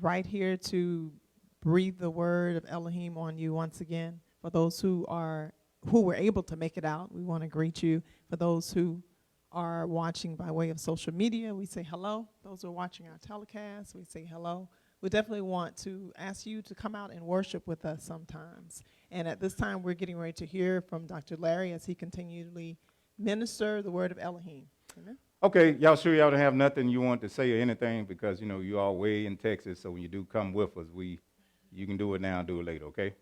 right here to breathe the word of Elohim on you once again. For those who were able to make it out, we want to greet you. For those who are watching by way of social media, we say hello. Those who are watching our telecast, we say hello. We definitely want to ask you to come out and worship with us sometimes. And at this time, we're getting ready to hear from Dr. Larry as he continually minister the word of Elohim. Amen. Okay, y'all sure y'all don't have nothing you want to say or anything because, you all way in Texas, so when you do come with us, you can do it now and do it later, okay?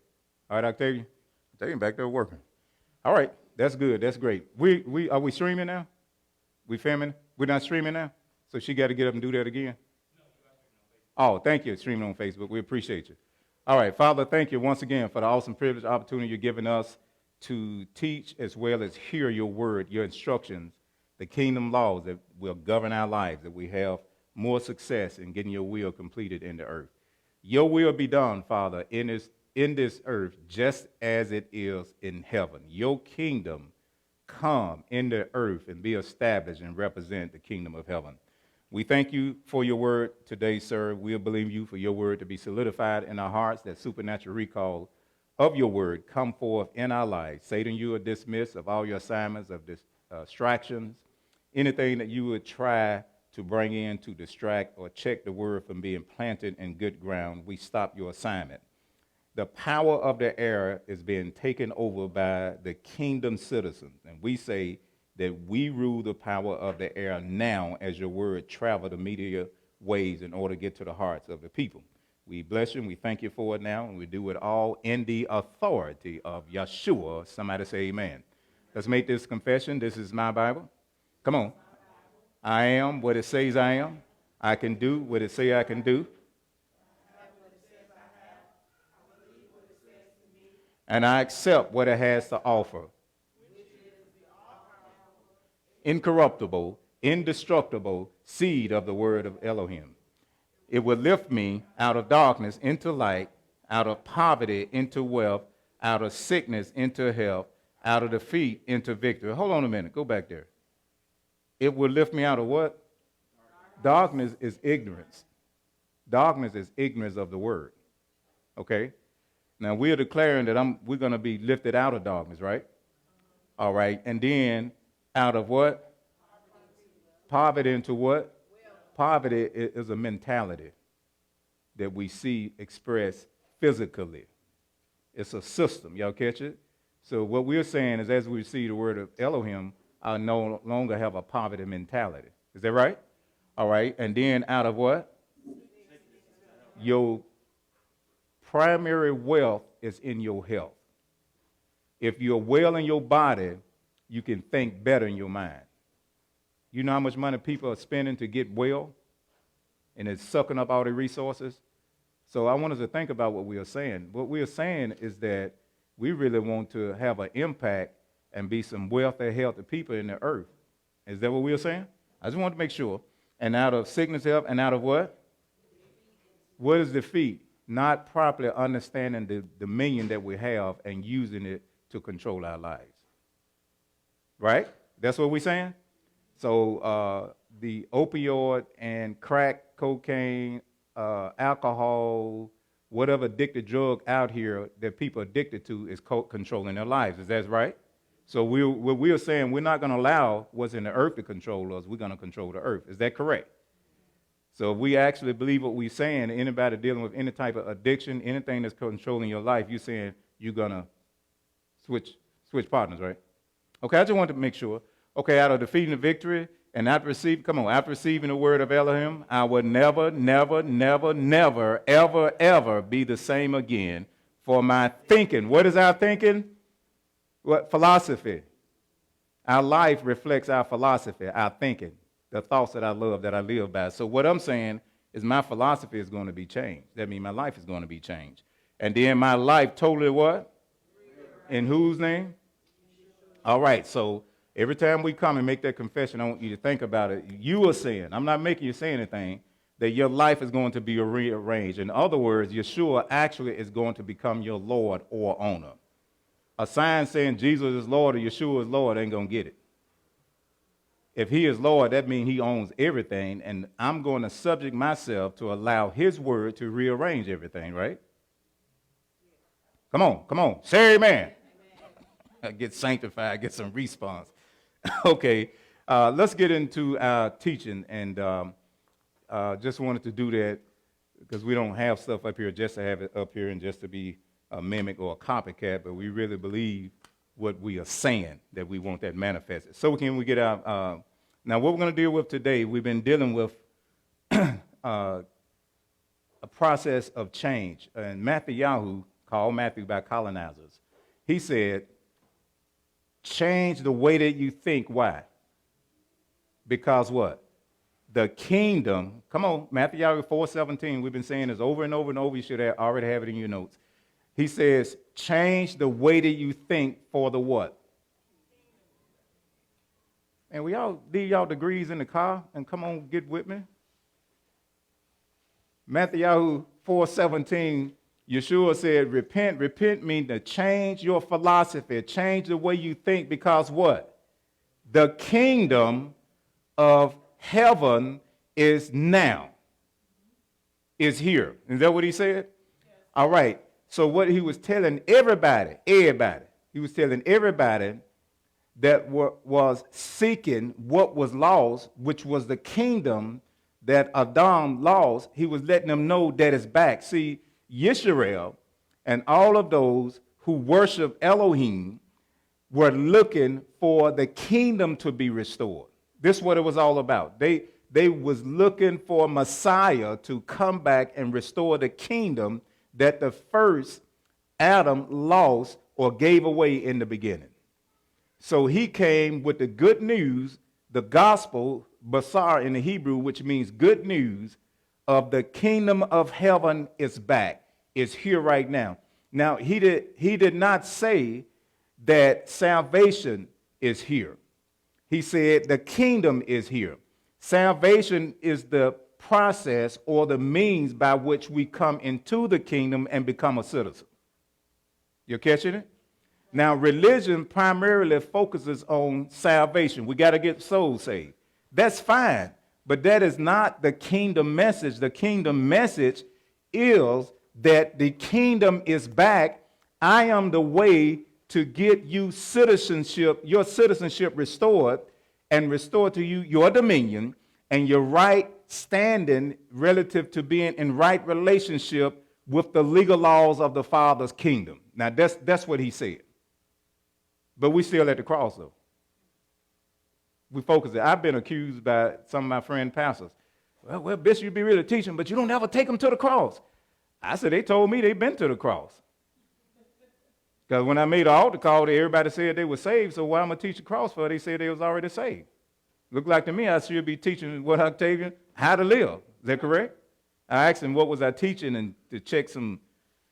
All right, Octavian? Octavian back there working. All right, that's good, that's great. Are we streaming now? We filming? We're not streaming now? So she got to get up and do that again? Oh, thank you, streaming on Facebook. We appreciate you. All right, Father, thank you once again for the awesome privilege, opportunity you're giving us to teach as well as hear your word, your instructions, the kingdom laws that will govern our lives, that we have more success in getting your will completed in the earth. Your will be done, Father, in this earth just as it is in heaven. Your kingdom come in the earth and be established and represent the kingdom of heaven. We thank you for your word today, sir. We'll believe you for your word to be solidified in our hearts, that supernatural recall of your word come forth in our lives. Satan, you are dismissed of all your assignments of distractions, anything that you would try to bring in to distract or check the word from being planted in good ground. We stop your assignment. The power of the air is being taken over by the kingdom citizens, and we say that we rule the power of the air now as your word travel the media ways in order to get to the hearts of the people. We bless you and we thank you for it now, and we do it all in the authority of Yeshua. Somebody say amen. Let's make this confession. This is my Bible. Come on. I am what it says I am. I can do what it says I can do. And I accept what it has to offer. Incorruptible, indestructible seed of the word of Elohim. It will lift me out of darkness into light, out of poverty into wealth, out of sickness into health, out of defeat into victory. Hold on a minute. Go back there. It will lift me out of what? Darkness is ignorance. Darkness is ignorance of the word. Okay? Now, we're declaring that we're going to be lifted out of darkness, right? All right. And then out of what? Poverty into what? Poverty is a mentality that we see expressed physically. It's a system. Y'all catch it? So what we're saying is as we see the word of Elohim, I no longer have a poverty mentality. Is that right? All right. And then out of what? Your primary wealth is in your health. If you're well in your body, you can think better in your mind. You know how much money people are spending to get well? And it's sucking up all the resources. So I want us to think about what we are saying. What we are saying is that we really want to have an impact and be some wealthy, healthy people in the earth. Is that what we are saying? I just want to make sure. And out of sickness, health, and out of what? What is defeat? Not properly understanding the dominion that we have and using it to control our lives. Right? That's what we're saying? So the opioid and crack, cocaine, alcohol, whatever addicted drug out here that people are addicted to is controlling their lives. Is that right? So what we're saying, we're not going to allow what's in the earth to control us. We're going to control the earth. Is that correct? So if we actually believe what we're saying, anybody dealing with any type of addiction, anything that's controlling your life, you're saying you're going to switch partners, right? Okay, I just wanted to make sure. Okay, out of defeating the victory and after receiving the word of Elohim, I would never, never, never, never, ever, ever be the same again for my thinking. What is our thinking? What? Philosophy. Our life reflects our philosophy, our thinking, the thoughts that I love, that I live by. So what I'm saying is my philosophy is going to be changed. That means my life is going to be changed. And then my life totally what? In whose name? All right, so every time we come and make that confession, I want you to think about it. You are saying, I'm not making you say anything, that your life is going to be rearranged. In other words, Yeshua actually is going to become your Lord or owner. A sign saying Jesus is Lord or Yeshua is Lord ain't going to get it. If he is Lord, that means he owns everything, and I'm going to subject myself to allow his word to rearrange everything, right? Come on. Say amen. Get sanctified, get some response. Okay, let's get into our teaching, and just wanted to do that because we don't have stuff up here just to have it up here and just to be a mimic or a copycat, but we really believe what we are saying, that we want that manifested. So can we get our, now what we're going to deal with today, we've been dealing with a process of change. And Matthew, called Matthew by colonizers, he said, change the way that you think. Why? Because what? The kingdom, come on, Matthew 4:17, we've been saying this over and over and over. You should already have it in your notes. He says, change the way that you think for the what? And we all leave y'all degrees in the car and come on, get with me. Matthew 4:17, Yeshua said, repent. Repent means to change your philosophy, change the way you think, because what? The kingdom of heaven is now, is here. Is that what he said? Yes. All right. So what he was telling everybody, he was telling everybody that was seeking what was lost, which was the kingdom that Adam lost, he was letting them know that it's back. See, Yisrael and all of those who worship Elohim were looking for the kingdom to be restored. This is what it was all about. They was looking for Messiah to come back and restore the kingdom that the first Adam lost or gave away in the beginning. So he came with the good news, the gospel, basar in the Hebrew, which means good news, of the kingdom of heaven is back, is here right now. Now, he did not say that salvation is here. He said the kingdom is here. Salvation is the process or the means by which we come into the kingdom and become a citizen. You're catching it? Now, religion primarily focuses on salvation. We got to get souls saved. That's fine, but that is not the kingdom message. The kingdom message is that the kingdom is back. I am the way to get you citizenship, your citizenship restored, and restore to you your dominion and your right standing relative to being in right relationship with the legal laws of the Father's kingdom. Now, that's what he said. But we still at the cross, though. We focus it. I've been accused by some of my friend pastors. Well, Bishop, you be really teaching, but you don't ever take them to the cross. I said, they told me they've been to the cross. Because when I made an altar call, everybody said they were saved, so why am I teaching cross for? They said they was already saved. Looked like to me I should be teaching what Octavian, how to live. Is that correct? I asked him what was I teaching and to check some.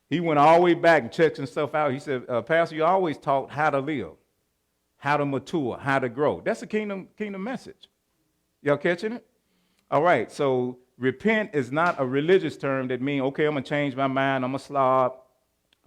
He went all the way back and checked some stuff out. He said, Pastor, you always taught how to live, how to mature, how to grow. That's a kingdom message. Y'all catching it? All right, so repent is not a religious term that means, okay, I'm going to change my mind, I'm going to slob,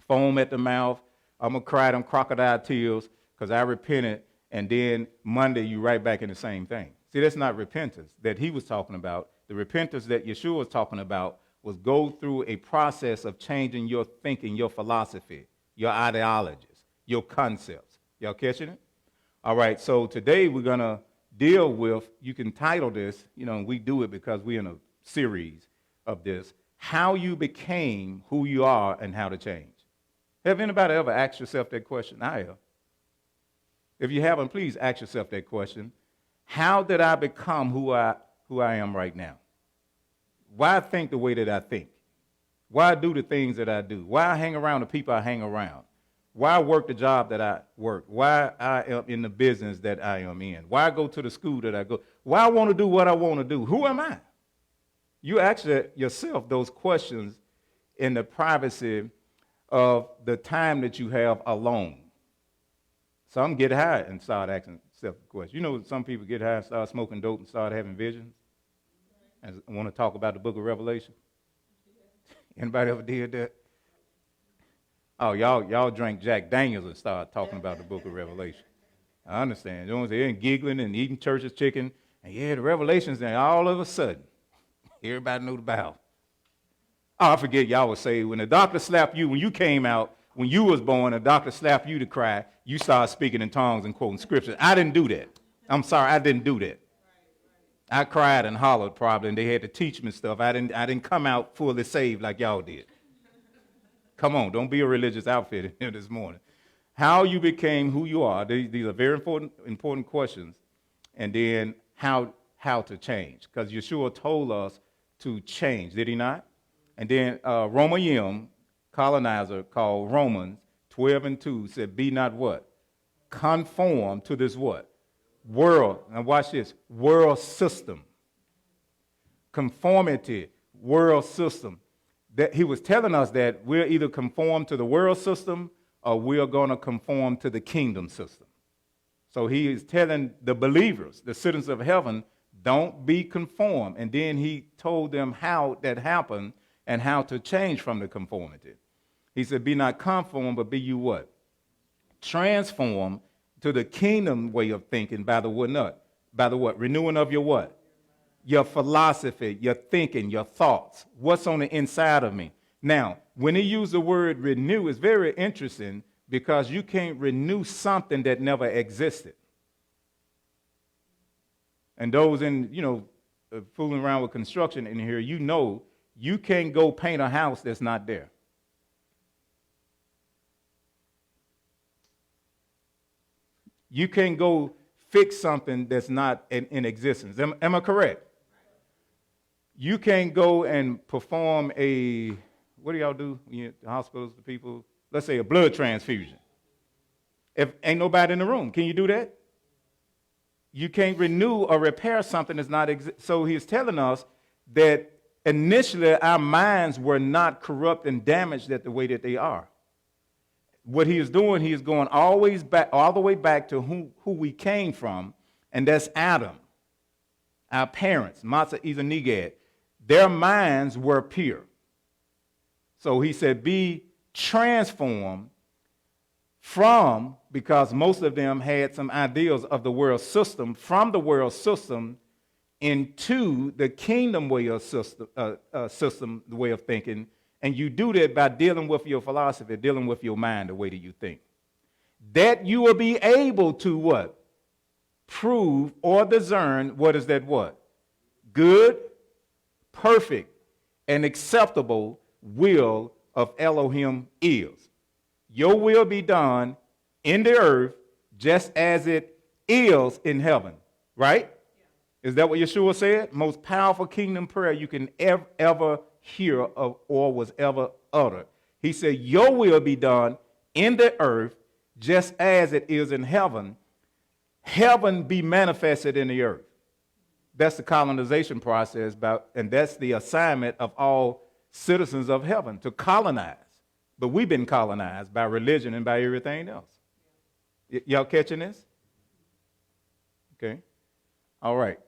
foam at the mouth, I'm going to cry them crocodile tears because I repented, and then Monday you right back in the same thing. See, that's not repentance that he was talking about. The repentance that Yeshua was talking about was go through a process of changing your thinking, your philosophy, your ideologies, your concepts. Y'all catching it? All right, so today we're going to deal with, you can title this, we do it because we're in a series of this, how you became who you are and how to change. Have anybody ever asked yourself that question? I have. If you haven't, please ask yourself that question. How did I become who I am right now? Why think the way that I think? Why do the things that I do? Why I hang around the people I hang around? Why I work the job that I work? Why I am in the business that I am in? Why I go to the school that I go? Why I want to do what I want to do? Who am I? You ask yourself those questions in the privacy of the time that you have alone. Some get high and start asking self questions. Some people get high and start smoking dope and start having visions and want to talk about the book of Revelation. Anybody ever did that? Oh, y'all drank Jack Daniels and started talking about the book of Revelation. I understand. You know what I'm saying? And giggling and eating church's chicken. And yeah, the revelations, then all of a sudden, everybody knew the Bible. Oh, I forget y'all would say when the doctor slapped you, when you came out, when you was born, the doctor slapped you to cry, you started speaking in tongues and quoting scriptures. I didn't do that. I'm sorry, I didn't do that. I cried and hollered probably, and they had to teach me stuff. I didn't come out fully saved like y'all did. Come on, don't be a religious outfit here this morning. How you became who you are, these are very important questions. And then how to change, because Yeshua told us to change, did he not? And then Roma Yim, colonizer called Romans 12:2 said, be not what? Conform to this what? World. Now watch this. World system. Conformity. World system. That he was telling us that we're either conform to the world system or we're going to conform to the kingdom system. So he is telling the believers, the citizens of heaven, don't be conformed. And then he told them how that happened and how to change from the conformity. He said, be not conformed, but be you what? Transform to the kingdom way of thinking by the what? By the what? Renewing of your what? Your philosophy, your thinking, your thoughts. What's on the inside of me? Now, when he used the word renew, it's very interesting because you can't renew something that never existed. And those in, fooling around with construction in here, you can't go paint a house that's not there. You can't go fix something that's not in existence. Am I correct? You can't go and perform what do y'all do in the hospitals, the people? Let's say a blood transfusion. If ain't nobody in the room, can you do that? You can't renew or repair something that's not exist. So he's telling us that initially our minds were not corrupt and damaged the way that they are. What he is doing, he is going all the way back to who we came from, and that's Adam, our parents, Masa, Isa, Neged. Their minds were pure. So he said, be transformed from, because most of them had some ideals of the world system, from the world system into the kingdom way of system, the way of thinking. And you do that by dealing with your philosophy, dealing with your mind, the way that you think. That you will be able to what? Prove or discern what is that what? Good, perfect, and acceptable will of Elohim is. Your will be done in the earth just as it is in heaven, right? Is that what Yeshua said? Most powerful kingdom prayer you can ever hear of or was ever uttered. He said, your will be done in the earth just as it is in heaven. Heaven be manifested in the earth. That's the colonization process, and that's the assignment of all citizens of heaven, to colonize. But we've been colonized by religion and by everything else. Y'all catching this? Okay. All right.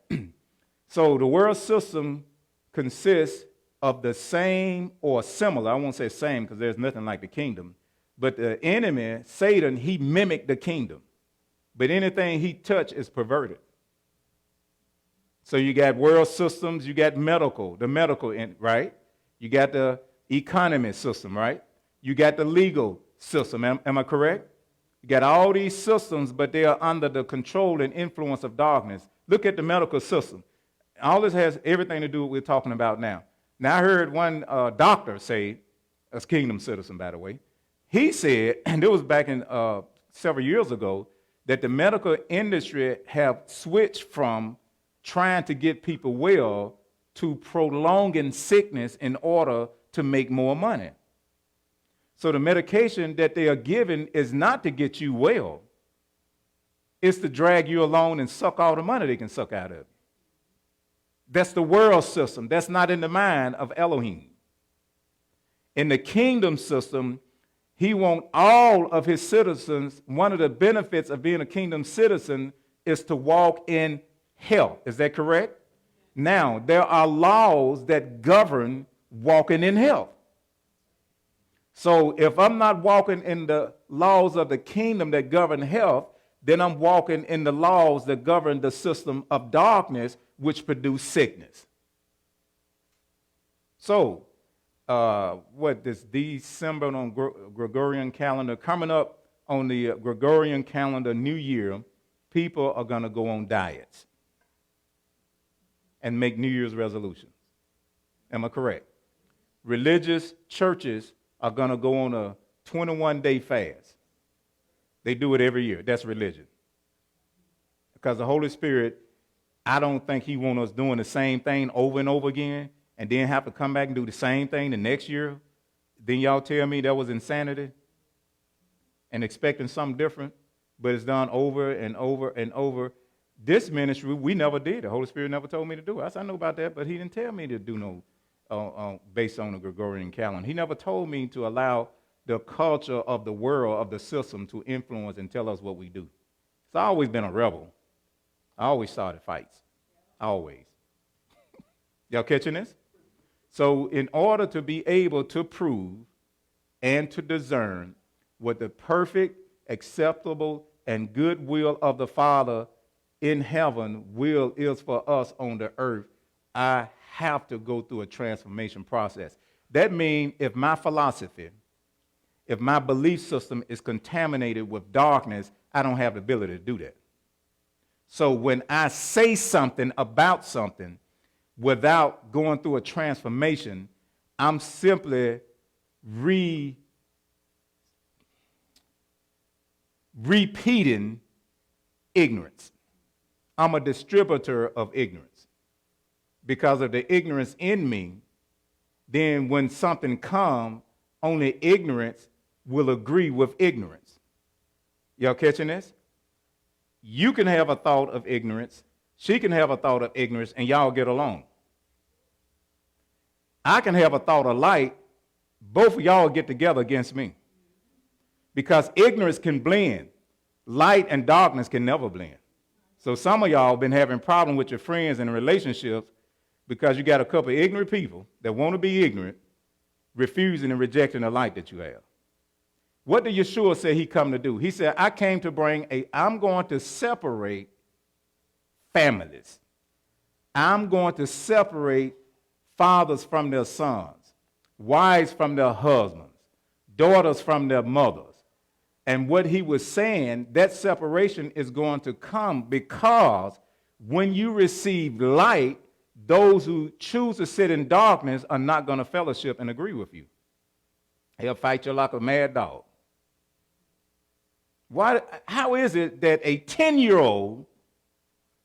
So the world system consists of the same or similar, I won't say same because there's nothing like the kingdom, but the enemy, Satan, he mimicked the kingdom. But anything he touched is perverted. So you got world systems, you got the medical, right? You got the economy system, right? You got the legal system, am I correct? You got all these systems, but they are under the control and influence of darkness. Look at the medical system. All this has everything to do with what we're talking about now. Now, I heard one doctor say, a kingdom citizen, by the way, he said, and it was back in several years ago, that the medical industry have switched from trying to get people well to prolonging sickness in order to make more money. So the medication that they are giving is not to get you well. It's to drag you along and suck all the money they can suck out of you. That's the world system. That's not in the mind of Elohim. In the kingdom system, he wants all of his citizens. One of the benefits of being a kingdom citizen is to walk in health. Is that correct? Now, there are laws that govern walking in health. So if I'm not walking in the laws of the kingdom that govern health, then I'm walking in the laws that govern the system of darkness, which produce sickness. So, this December on Gregorian calendar, coming up on the Gregorian calendar New Year, people are going to go on diets and make New Year's resolutions. Am I correct? Religious churches are going to go on a 21-day fast. They do it every year. That's religion. Because the Holy Spirit, I don't think he wants us doing the same thing over and over again and then have to come back and do the same thing the next year. Then y'all tell me that was insanity and expecting something different, but it's done over and over and over. This ministry, we never did. The Holy Spirit never told me to do it. I said, I know about that, but he didn't tell me to do no based on the Gregorian calendar. He never told me to allow the culture of the world, of the system, to influence and tell us what we do. So I've always been a rebel. I always started fights. Always. Y'all catching this? So in order to be able to prove and to discern what the perfect, acceptable, and good will of the Father in heaven will is for us on the earth, I have to go through a transformation process. That means if my philosophy, if my belief system is contaminated with darkness, I don't have the ability to do that. So when I say something about something without going through a transformation, I'm simply repeating ignorance. I'm a distributor of ignorance. Because of the ignorance in me, then when something comes, only ignorance will agree with ignorance. Y'all catching this? You can have a thought of ignorance. She can have a thought of ignorance, and y'all get along. I can have a thought of light. Both of y'all get together against me. Because ignorance can blend. Light and darkness can never blend. So some of y'all have been having problems with your friends and relationships because you got a couple of ignorant people that want to be ignorant, refusing and rejecting the light that you have. What did Yeshua say he come to do? He said, I came to I'm going to separate families. I'm going to separate fathers from their sons, wives from their husbands, daughters from their mothers. And what he was saying, that separation is going to come because when you receive light, those who choose to sit in darkness are not going to fellowship and agree with you. They'll fight you like a mad dog. How is it that a 10-year-old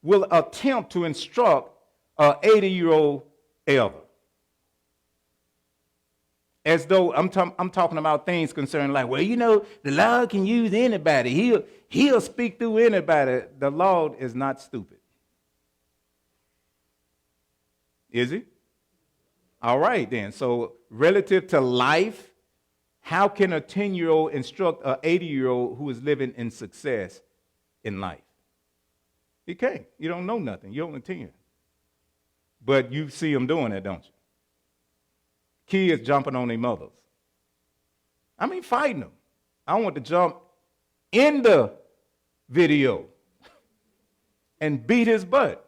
will attempt to instruct an 80-year-old elder? As though I'm talking about things concerning like, well, the Lord can use anybody. He'll speak through anybody. The Lord is not stupid. Is he? All right, then. So relative to life, how can a 10-year-old instruct an 80-year-old who is living in success in life? He can't. You don't know nothing. You're only 10. But you see them doing that, don't you? Kids jumping on their mothers. I mean, fighting them. I want to jump in the video and beat his butt.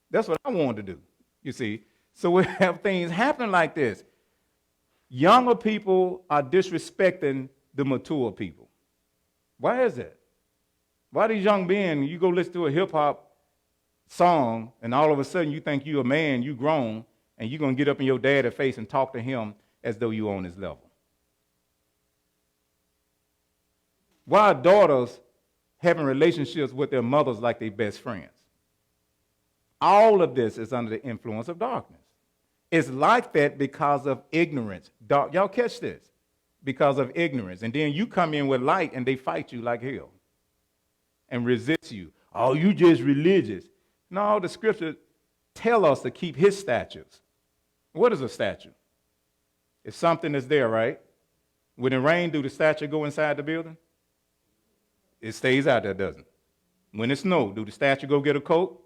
That's what I wanted to do, you see. So we have things happening like this. Younger people are disrespecting the mature people. Why is that? Why these young men, you go listen to a hip-hop song, and all of a sudden you think you're a man, you grown, and you're going to get up in your dad's face and talk to him as though you're on his level? Why are daughters having relationships with their mothers like they're best friends? All of this is under the influence of darkness. It's like that because of ignorance. Y'all catch this? Because of ignorance. And then you come in with light and they fight you like hell and resist you. Oh, you just religious. No, the scripture tell us to keep his statutes. What is a statute? It's something that's there, right? When it rains, do the statue go inside the building? It stays out there, doesn't it? When it snows, do the statue go get a coat?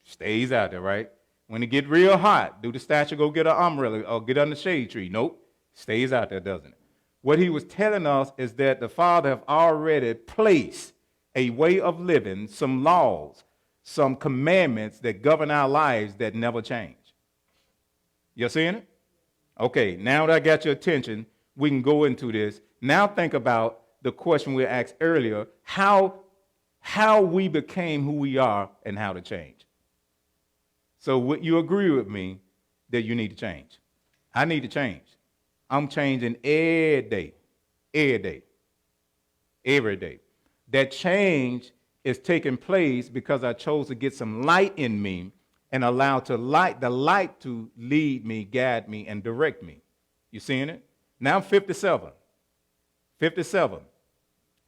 Stays out there, right? When it get real hot, do the statue go get an umbrella or get under the shade tree? Nope. Stays out there, doesn't it? What he was telling us is that the Father have already placed a way of living, some laws, some commandments that govern our lives that never change. You seeing it? Okay, now that I got your attention, we can go into this. Now think about the question we asked earlier, how we became who we are and how to change. So would you agree with me that you need to change? I need to change. I'm changing every day, every day. That change is taking place because I chose to get some light in me and allow the light to lead me, guide me, and direct me. You seeing it? Now I'm 57. 57.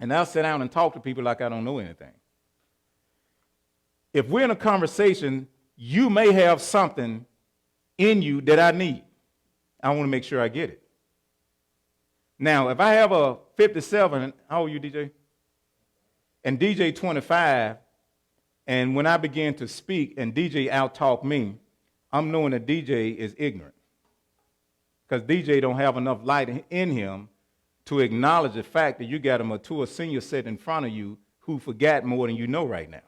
And I'll sit down and talk to people like I don't know anything. If we're in a conversation, you may have something in you that I need. I want to make sure I get it. Now, if I have a 57, how old are you, DJ? And DJ 25, and when I begin to speak and DJ out-talk me, I'm knowing that DJ is ignorant. Because DJ don't have enough light in him to acknowledge the fact that you got a mature senior sitting in front of you who forgot more than you know right now.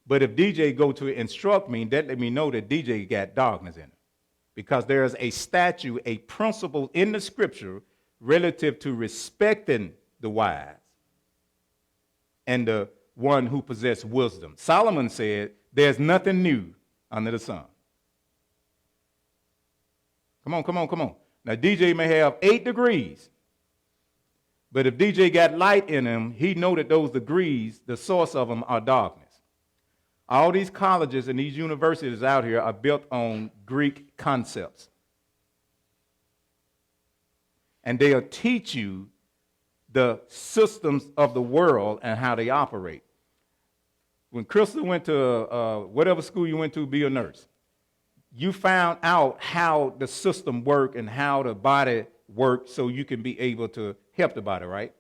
But if DJ go to instruct me, that let me know that DJ got darkness in him. Because there is a statute, a principle in the scripture relative to respecting the wise and the one who possesses wisdom. Solomon said, there's nothing new under the sun. Come on. Now, DJ may have 8 degrees, but if DJ got light in him, he know that those degrees, the source of them are darkness. All these colleges and these universities out here are built on Greek concepts. And they'll teach you the systems of the world and how they operate. When Crystal went to whatever school you went to be a nurse, you found out how the system worked and how the body works so you can be able to help the body, right?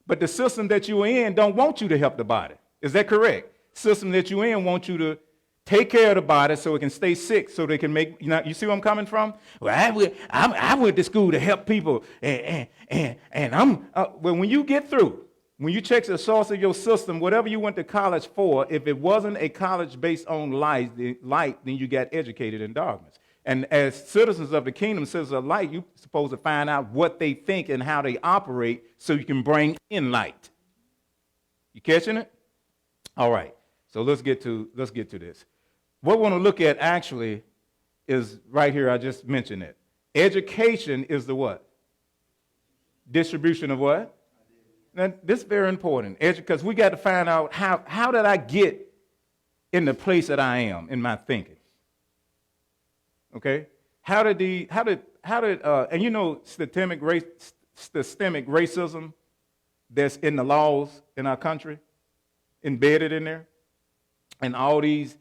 But the system that you're in don't want you to help the body. Is that correct? System that you're in wants you to take care of the body so it can stay sick, so they can make, you see where I'm coming from? Well, I went to school to help people, and when you get through, when you check the source of your system, whatever you went to college for, if it wasn't a college based on light, then you got educated in darkness. And as citizens of the kingdom, citizens of light, you're supposed to find out what they think and how they operate so you can bring in light. You catching it? All right. So let's get to this. What we want to look at actually is right here. I just mentioned it. Education is the what? Distribution of what? Now, this is very important, because we got to find out how did I get in the place that I am in my thinking. Okay, and you know systemic racism that's in the laws in our country, embedded in there, and all these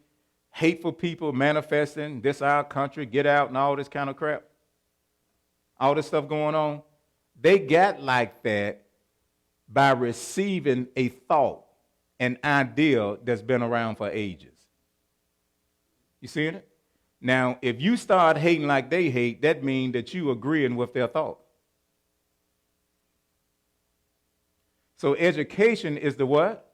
hateful people manifesting, this our country, get out, and all this kind of crap, all this stuff going on. They got like that by receiving a thought, an idea that's been around for ages. You seeing it? Now, if you start hating like they hate, that means that you agreeing with their thought. So education is the what?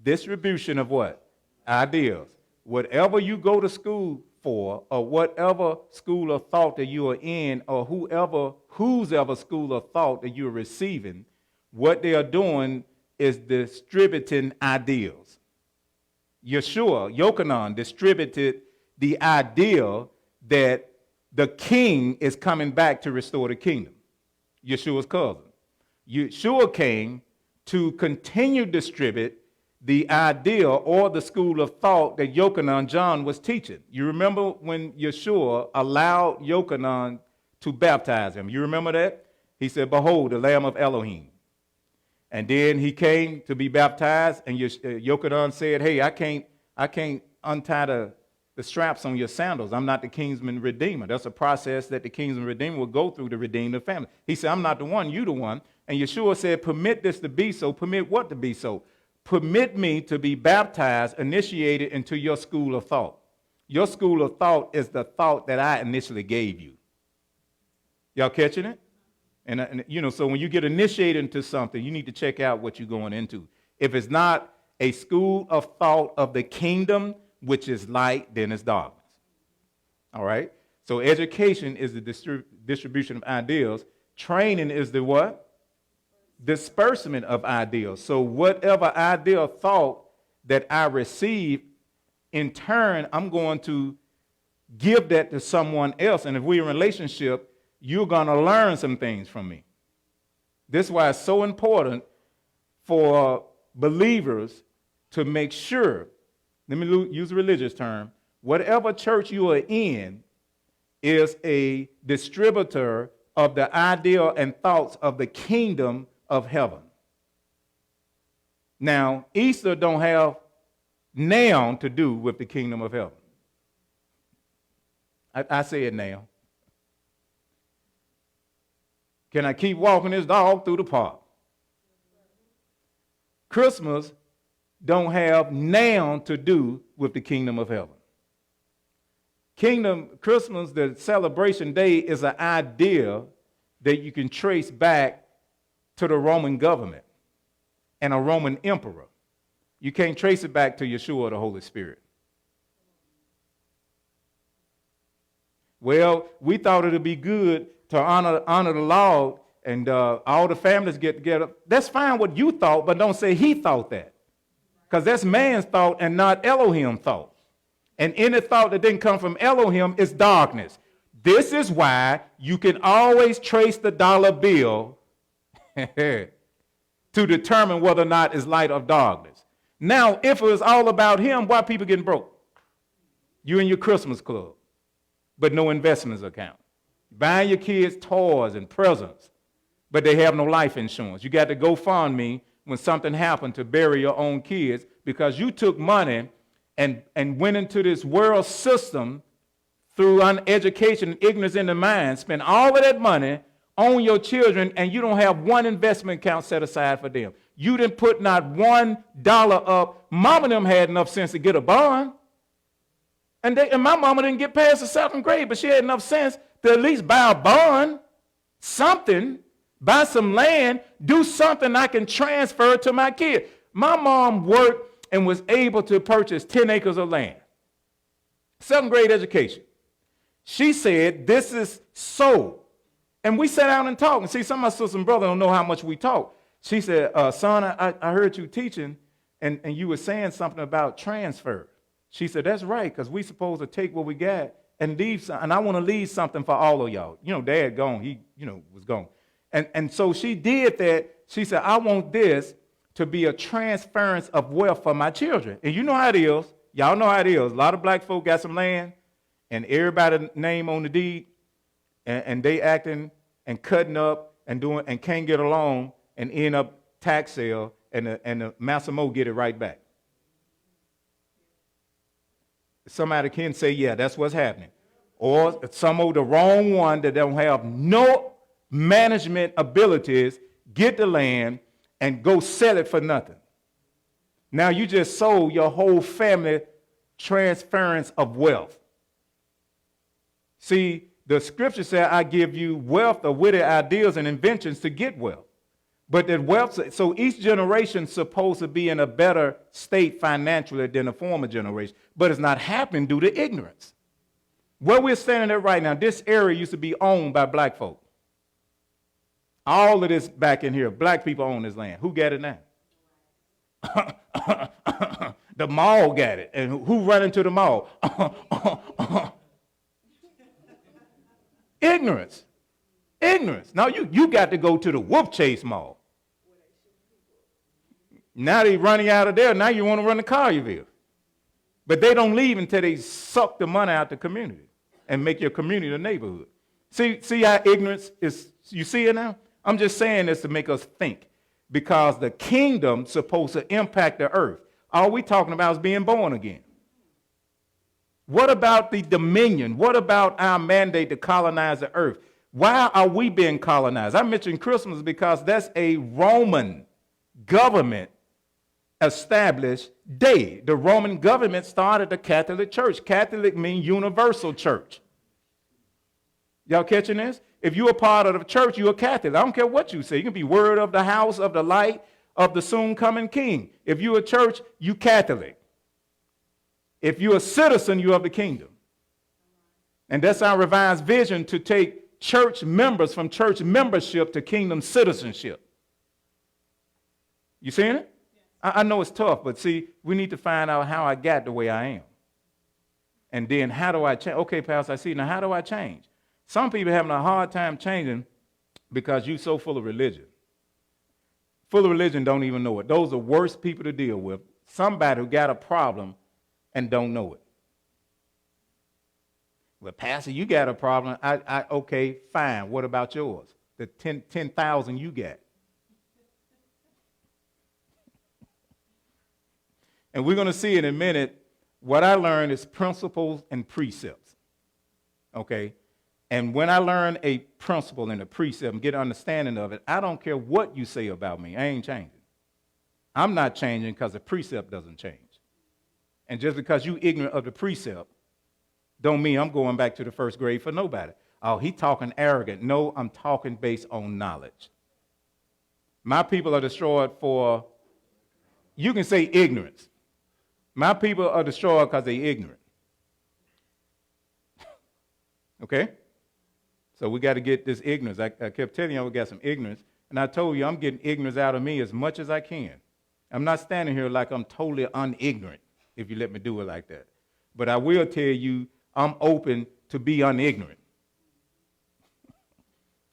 Distribution of what? Ideas. Whatever you go to school for, or whatever school of thought that you are in, or whose ever school of thought that you're receiving, what they are doing is distributing ideals. Yeshua, Yochanan, distributed the idea that the king is coming back to restore the kingdom. Yeshua's cousin. Yeshua came to continue to distribute the idea or the school of thought that Yochanan John was teaching. You remember when Yeshua allowed Yochanan to baptize him? You remember that? He said, "Behold, the Lamb of Elohim." And then he came to be baptized, and Yochanan said, "Hey, I can't untie the straps on your sandals. I'm not the kinsman redeemer." That's a process that the kinsman redeemer will go through to redeem the family. He said, "I'm not the one, you the one." And Yeshua said, "Permit this to be so." Permit what to be so? Permit me to be baptized, initiated into your school of thought. Your school of thought is the thought that I initially gave you. Y'all catching it? And so when you get initiated into something, you need to check out what you're going into. If it's not a school of thought of the kingdom, which is light, then it's darkness. All right? So education is the distribution of ideals. Training is the what? Disbursement of ideals. So whatever ideal thought that I receive, in turn, I'm going to give that to someone else. And if we're in a relationship, you're going to learn some things from me. This is why it's so important for believers to make sure, let me use a religious term, whatever church you are in is a distributor of the ideal and thoughts of the kingdom of heaven. Now, Easter don't have now to do with the kingdom of heaven. I say it now. Can I keep walking this dog through the park? Christmas don't have now to do with the kingdom of heaven. Christmas, the celebration day, is an idea that you can trace back to the Roman government and a Roman emperor. You can't trace it back to Yeshua or the Holy Spirit. Well, we thought it would be good to honor the law and all the families get together. That's fine what you thought, but don't say he thought that. Because that's man's thought and not Elohim thought. And any thought that didn't come from Elohim is darkness. This is why you can always trace the dollar bill to determine whether or not it's light or darkness. Now, if it was all about him, why are people getting broke? You in your Christmas club, but no investments account. Buying your kids toys and presents, but they have no life insurance. You got to go fund me when something happened to bury your own kids because you took money and went into this world system through uneducation and ignorance in the mind, spent all of that money on your children, and you don't have one investment account set aside for them. You didn't put not $1 up. Mama them had enough sense to get a bond. And my mama didn't get past the 7th grade, but she had enough sense to at least buy a bond, something, buy some land, do something I can transfer to my kid. My mom worked and was able to purchase 10 acres of land. 7th grade education. She said, this is so. And we sat down and talked. And see, some of my sisters and brothers don't know how much we talk. She said, son, I heard you teaching, and you were saying something about transfer. She said, that's right, because we supposed to take what we got and leave something. And I want to leave something for all of y'all. You know, Dad gone. He, was gone. And so she did that. She said, I want this to be a transference of wealth for my children. And you know how it is. Y'all know how it is. A lot of black folk got some land, and everybody's name on the deed, and they acting and cutting up and doing and can't get along and end up tax sale, and the Massimo get it right back. Somebody can say, yeah, that's what's happening. Or some of the wrong one that don't have no management abilities get the land and go sell it for nothing. Now you just sold your whole family transference of wealth. See, the scripture said, I give you wealth of witty ideas and inventions to get wealth. But that wealth, so each generation is supposed to be in a better state financially than the former generation. But it's not happening due to ignorance. Where we're standing at right now, this area used to be owned by black folk. All of this back in here, black people own this land. Who got it now? The mall got it. And who run into the mall? Ignorance. Ignorance. Now you got to go to the Whoop Chase Mall. Now they running out of there. Now you want to run to Collierville. But they don't leave until they suck the money out the community and make your community the neighborhood. See how ignorance is, you see it now? I'm just saying this to make us think, because the kingdom's supposed to impact the earth. All we talking about is being born again. What about the dominion? What about our mandate to colonize the earth? Why are we being colonized? I mentioned Christmas because that's a Roman government established day. The Roman government started the Catholic Church. Catholic means universal church. Y'all catching this? If you're a part of the church, you're a Catholic. I don't care what you say. You can be word of the house of the light, of the soon coming king. If you're a church, you Catholic. If you're a citizen, you're of the kingdom. And that's our revised vision, to take church members from church membership to kingdom citizenship. You seeing it? I know it's tough, but see, we need to find out how I got the way I am. And then how do I change? Okay, Pastor, I see. Now, how do I change? Some people are having a hard time changing because you're so full of religion. Full of religion, don't even know it. Those are worst people to deal with. Somebody who got a problem and don't know it. Well, Pastor, you got a problem. Okay, fine. What about yours? The 10,000 you got. And we're going to see in a minute, what I learned is principles and precepts. Okay? And when I learn a principle and a precept and get an understanding of it, I don't care what you say about me. I ain't changing. I'm not changing because the precept doesn't change. And just because you ignorant of the precept, don't mean I'm going back to the first grade for nobody. Oh, he talking arrogant. No, I'm talking based on knowledge. My people are destroyed for, you can say ignorance. My people are destroyed because they're ignorant. Okay? So we got to get this ignorance. I kept telling you we got some ignorance. And I told you I'm getting ignorance out of me as much as I can. I'm not standing here like I'm totally unignorant, if you let me do it like that. But I will tell you I'm open to be unignorant.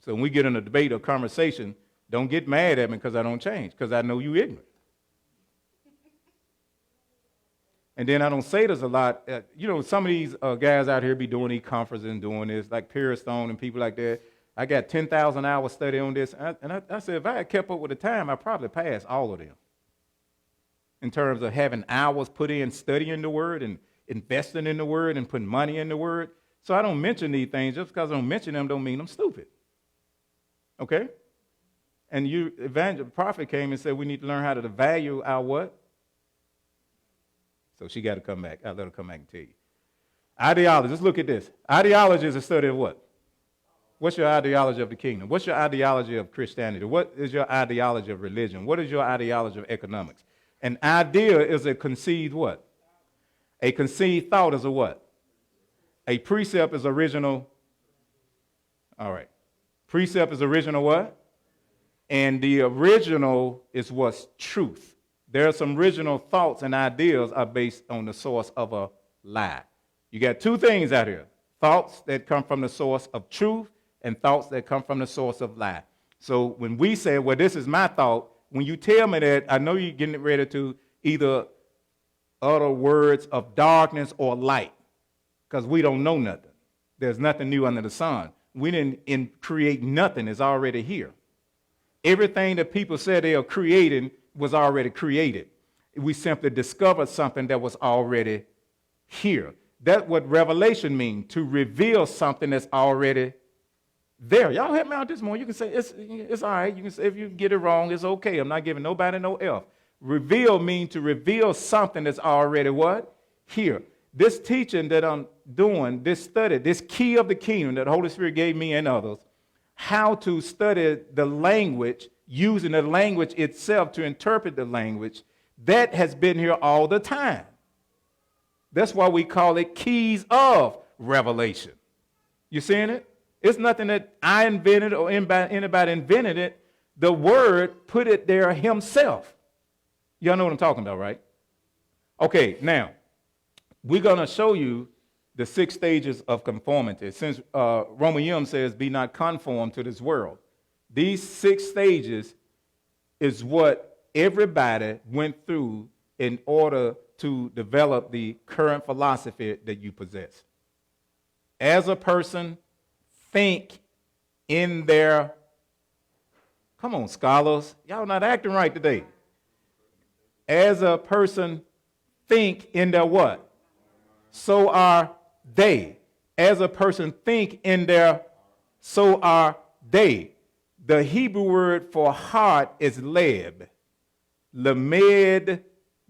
So when we get in a debate or conversation, don't get mad at me because I don't change, because I know you ignorant. And then I don't say this a lot. Some of these guys out here be doing these conferences and doing this, like Perry Stone and people like that. I got 10,000 hours study on this. And I said, if I had kept up with the time, I'd probably pass all of them. In terms of having hours put in studying the word and investing in the word and putting money in the word. So I don't mention these things. Just because I don't mention them don't mean I'm stupid. Okay? And prophet came and said we need to learn how to value our what? So she got to come back. I'll let her come back and tell you. Ideology. Let's look at this. Ideology is a study of what? What's your ideology of the kingdom? What's your ideology of Christianity? What is your ideology of religion? What is your ideology of economics? An idea is a conceived what? A conceived thought is a what? A precept is original. All right. Precept is original what? And the original is what's truth. There are some original thoughts and ideas are based on the source of a lie. You got two things out here. Thoughts that come from the source of truth and thoughts that come from the source of lie. So when we say, well, this is my thought, when you tell me that, I know you're getting ready to either utter words of darkness or light, because we don't know nothing. There's nothing new under the sun. We didn't create nothing. It's already here. Everything that people said they are creating was already created. We simply discovered something that was already here. That's what revelation means, to reveal something that's already there. Y'all help me out this morning. You can say, it's all right. You can say, if you get it wrong, it's okay. I'm not giving nobody no F. Reveal means to reveal something that's already what? Here. This teaching that I'm doing, this study, this key of the kingdom that the Holy Spirit gave me and others, how to study the language, using the language itself to interpret the language, that has been here all the time. That's why we call it keys of revelation. You seeing it? It's nothing that I invented or anybody invented it. The Word put it there himself. Y'all know what I'm talking about, right? Okay, now, we're going to show you the 6 stages of conformity. Since Roman Yum says, be not conformed to this world. These 6 stages is what everybody went through in order to develop the current philosophy that you possess. As a person, think in their, come on, scholars, y'all not acting right today. As a person, think in their what? So are they. As a person, think in their, so are they. The Hebrew word for heart is leb, lamed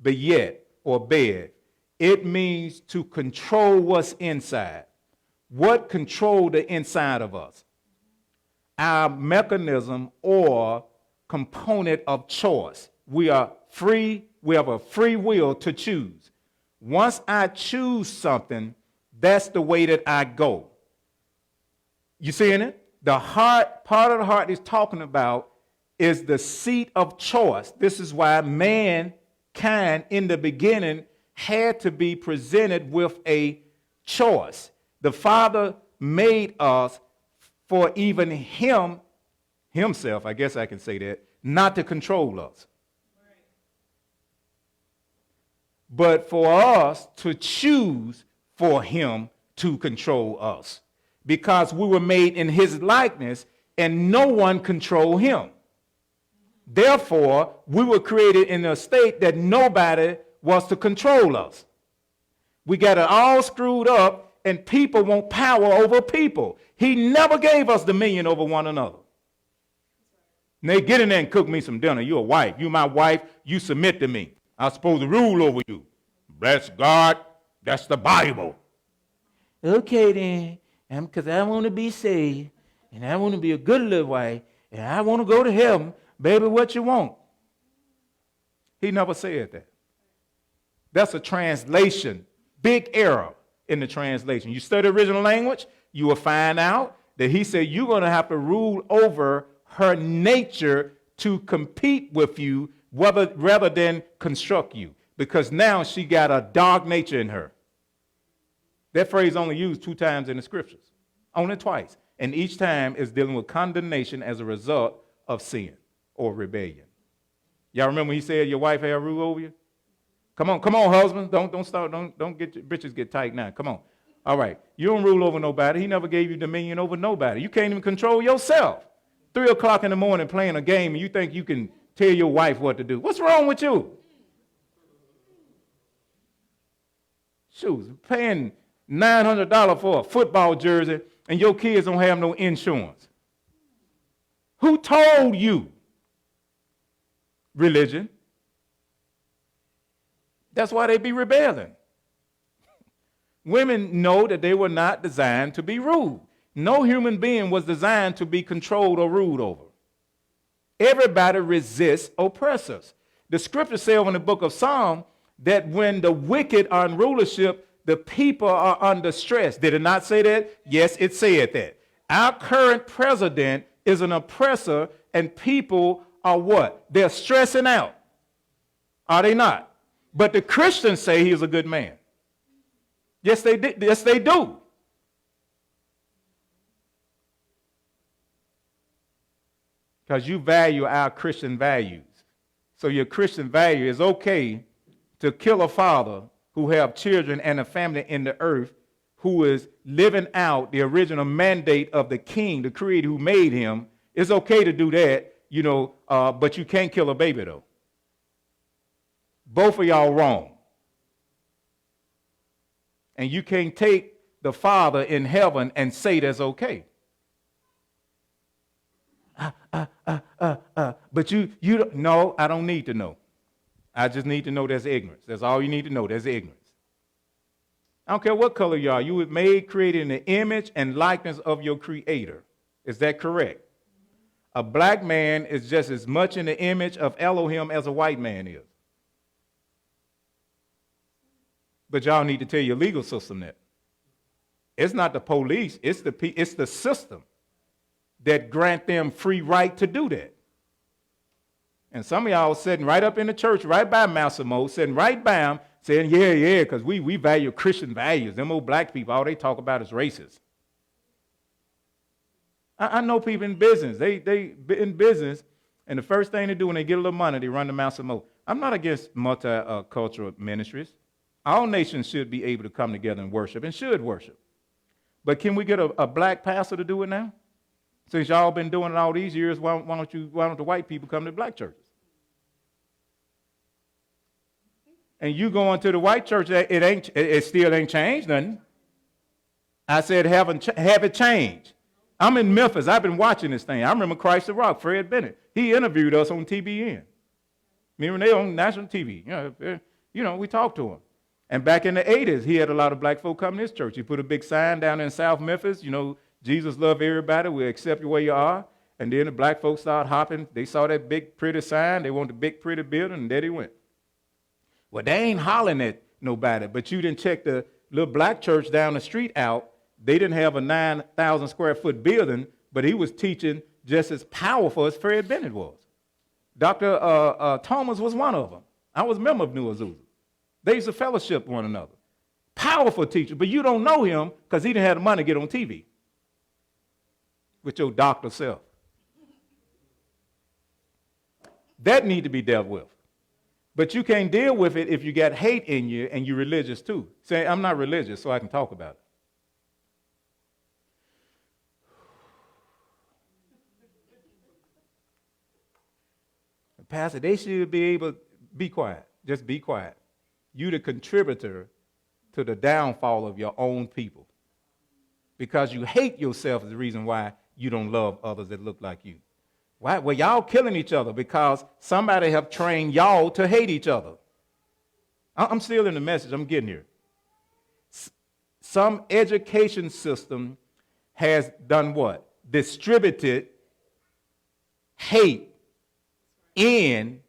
beyet, or bed. It means to control what's inside. What controls the inside of us? Our mechanism or component of choice. we are free. We have a free will to choose. Once I choose something, that's the way that I go. You seeing it? The heart, part of the heart he's talking about is the seat of choice. This is why mankind in the beginning had to be presented with a choice. The Father made us for even himself, I guess I can say that, not to control us. But for us to choose for him to control us. Because we were made in his likeness and no one controlled him. Therefore, we were created in a state that nobody was to control us. We got it all screwed up and people want power over people. He never gave us dominion over one another. They get in there and cook me some dinner. You're a wife. You my wife. You submit to me. I'm supposed to rule over you. Bless God. That's the Bible. Okay then. Because I want to be saved, and I want to be a good little wife, and I want to go to heaven. Baby, what you want? He never said that. That's a translation. Big error in the translation. You study original language, you will find out that he said you're going to have to rule over her nature to compete with you rather than construct you. Because now she got a dark nature in her. That phrase only used 2 times in the scriptures. Only twice. And each time is dealing with condemnation as a result of sin or rebellion. Y'all remember when he said your wife had rule over you? Come on, husbands. Don't get your britches get tight now. Come on. All right. You don't rule over nobody. He never gave you dominion over nobody. You can't even control yourself. 3 o'clock in the morning playing a game and you think you can tell your wife what to do. What's wrong with you? Shoes, paying $900 for a football jersey and your kids don't have no insurance. Who told you? Religion. That's why they be rebelling. Women know that they were not designed to be ruled. No human being was designed to be controlled or ruled over. Everybody resists oppressors. The scripture says in the book of Psalm that when the wicked are in rulership, the people are under stress. Did it not say that? Yes, it said that. Our current president is an oppressor, and people are what? They're stressing out. Are they not? But the Christians say he is a good man. Yes, they do. Yes, they do. Because you value our Christian values. So your Christian value is okay to kill a father who have children and a family in the earth who is living out the original mandate of the king, the creator who made him. It's okay to do that, but you can't kill a baby, though. Both of y'all wrong. And you can't take the Father in heaven and say that's okay. But you don't, no, I don't need to know. I just need to know there's ignorance. That's all you need to know. There's ignorance. I don't care what color you are. You were made, created in the image and likeness of your creator. Is that correct? A black man is just as much in the image of Elohim as a white man is. But y'all need to tell your legal system that. It's not the police. It's the system that grant them free right to do that. And some of y'all sitting right up in the church, right by Massimo, sitting right by him, saying, yeah, because we value Christian values. Them old black people, all they talk about is racist. I know people in business. They in business, and the first thing they do when they get a little money, they run to Massimo. I'm not against multicultural ministries. All nations should be able to come together and worship, and should worship. But can we get a black pastor to do it now? Since y'all been doing it all these years, why don't the white people come to black churches? And you going to the white church, it still ain't changed nothing. I said have it changed. I'm in Memphis. I've been watching this thing. I remember Christ the Rock, Fred Bennett. He interviewed us on TBN. Remember they on national TV. We talked to him. And back in the 80s, he had a lot of black folk come to his church. He put a big sign down in South Memphis, Jesus love everybody. We'll accept you where you are. And then the black folks started hopping. They saw that big, pretty sign. They wanted the big, pretty building, and there they went. Well, they ain't hollering at nobody, but you didn't check the little black church down the street out. They didn't have a 9,000 square foot building, but he was teaching just as powerful as Fred Bennett was. Dr. Thomas was one of them. I was a member of New Azusa. They used to fellowship one another. Powerful teacher, but you don't know him because he didn't have the money to get on TV with your doctor self. That need to be dealt with. But you can't deal with it if you got hate in you and you're religious too. Say, I'm not religious, so I can talk about it. Pastor, they should be able to be quiet. Just be quiet. You the contributor to the downfall of your own people. Because you hate yourself is the reason why you don't love others that look like you. Why? Well, y'all killing each other because somebody have trained y'all to hate each other. I'm still in the message. I'm getting here. Some education system has done what? Distributed hate in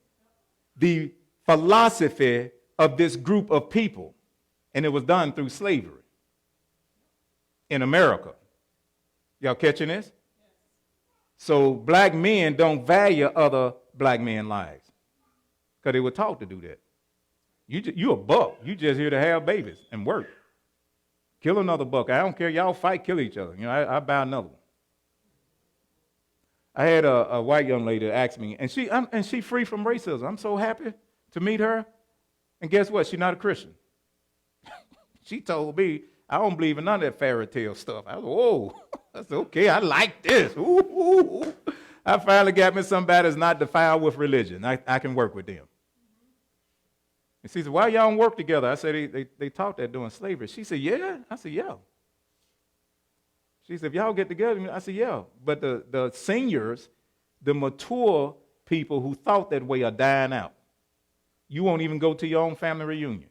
the philosophy of this group of people. And it was done through slavery in America. Y'all catching this? So black men don't value other black men's lives because they were taught to do that. You a buck. You just here to have babies and work. Kill another buck. I don't care. Y'all fight, kill each other. You know, I buy another one. I had a white young lady ask me, and she free from racism. I'm so happy to meet her. And guess what? She's not a Christian. She told me, I don't believe in none of that fairy tale stuff. I was, whoa. I said, okay, I like this. Ooh, ooh, ooh. I finally got me somebody that's not defiled with religion. I can work with them. And she said, why y'all don't work together? I said, they taught that during slavery. She said, yeah. I said, yeah. She said, if y'all get together, I said, yeah. But the seniors, the mature people who thought that way are dying out. You won't even go to your own family reunion.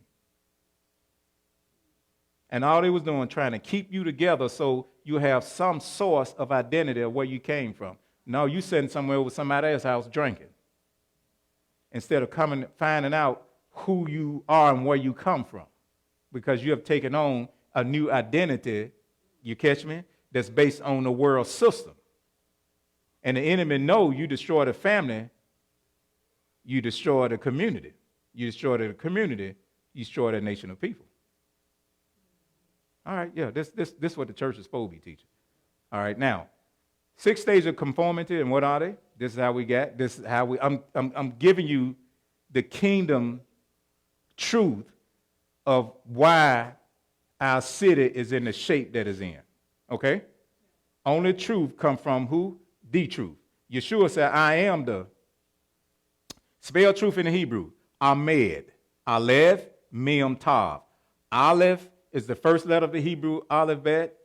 And all they was doing, trying to keep you together so you have some source of identity of where you came from. No, you sitting somewhere with somebody else's house drinking. Instead of finding out who you are and where you come from. Because you have taken on a new identity, you catch me, that's based on the world system. And the enemy know you destroy the family, you destroy the community. You destroy the community, you destroy the nation of people. All right, yeah, this is what the church is supposed to be teaching. All right, now, 6 stages of conformity, and what are they? This is how we got. This is how I'm giving you the kingdom truth of why our city is in the shape that it's in. Okay? Only truth come from who? The truth. Yeshua said, I am the. Spell truth in the Hebrew. Ahmed. Aleph, Mem, Tav. Aleph is the first letter of the Hebrew alphabet.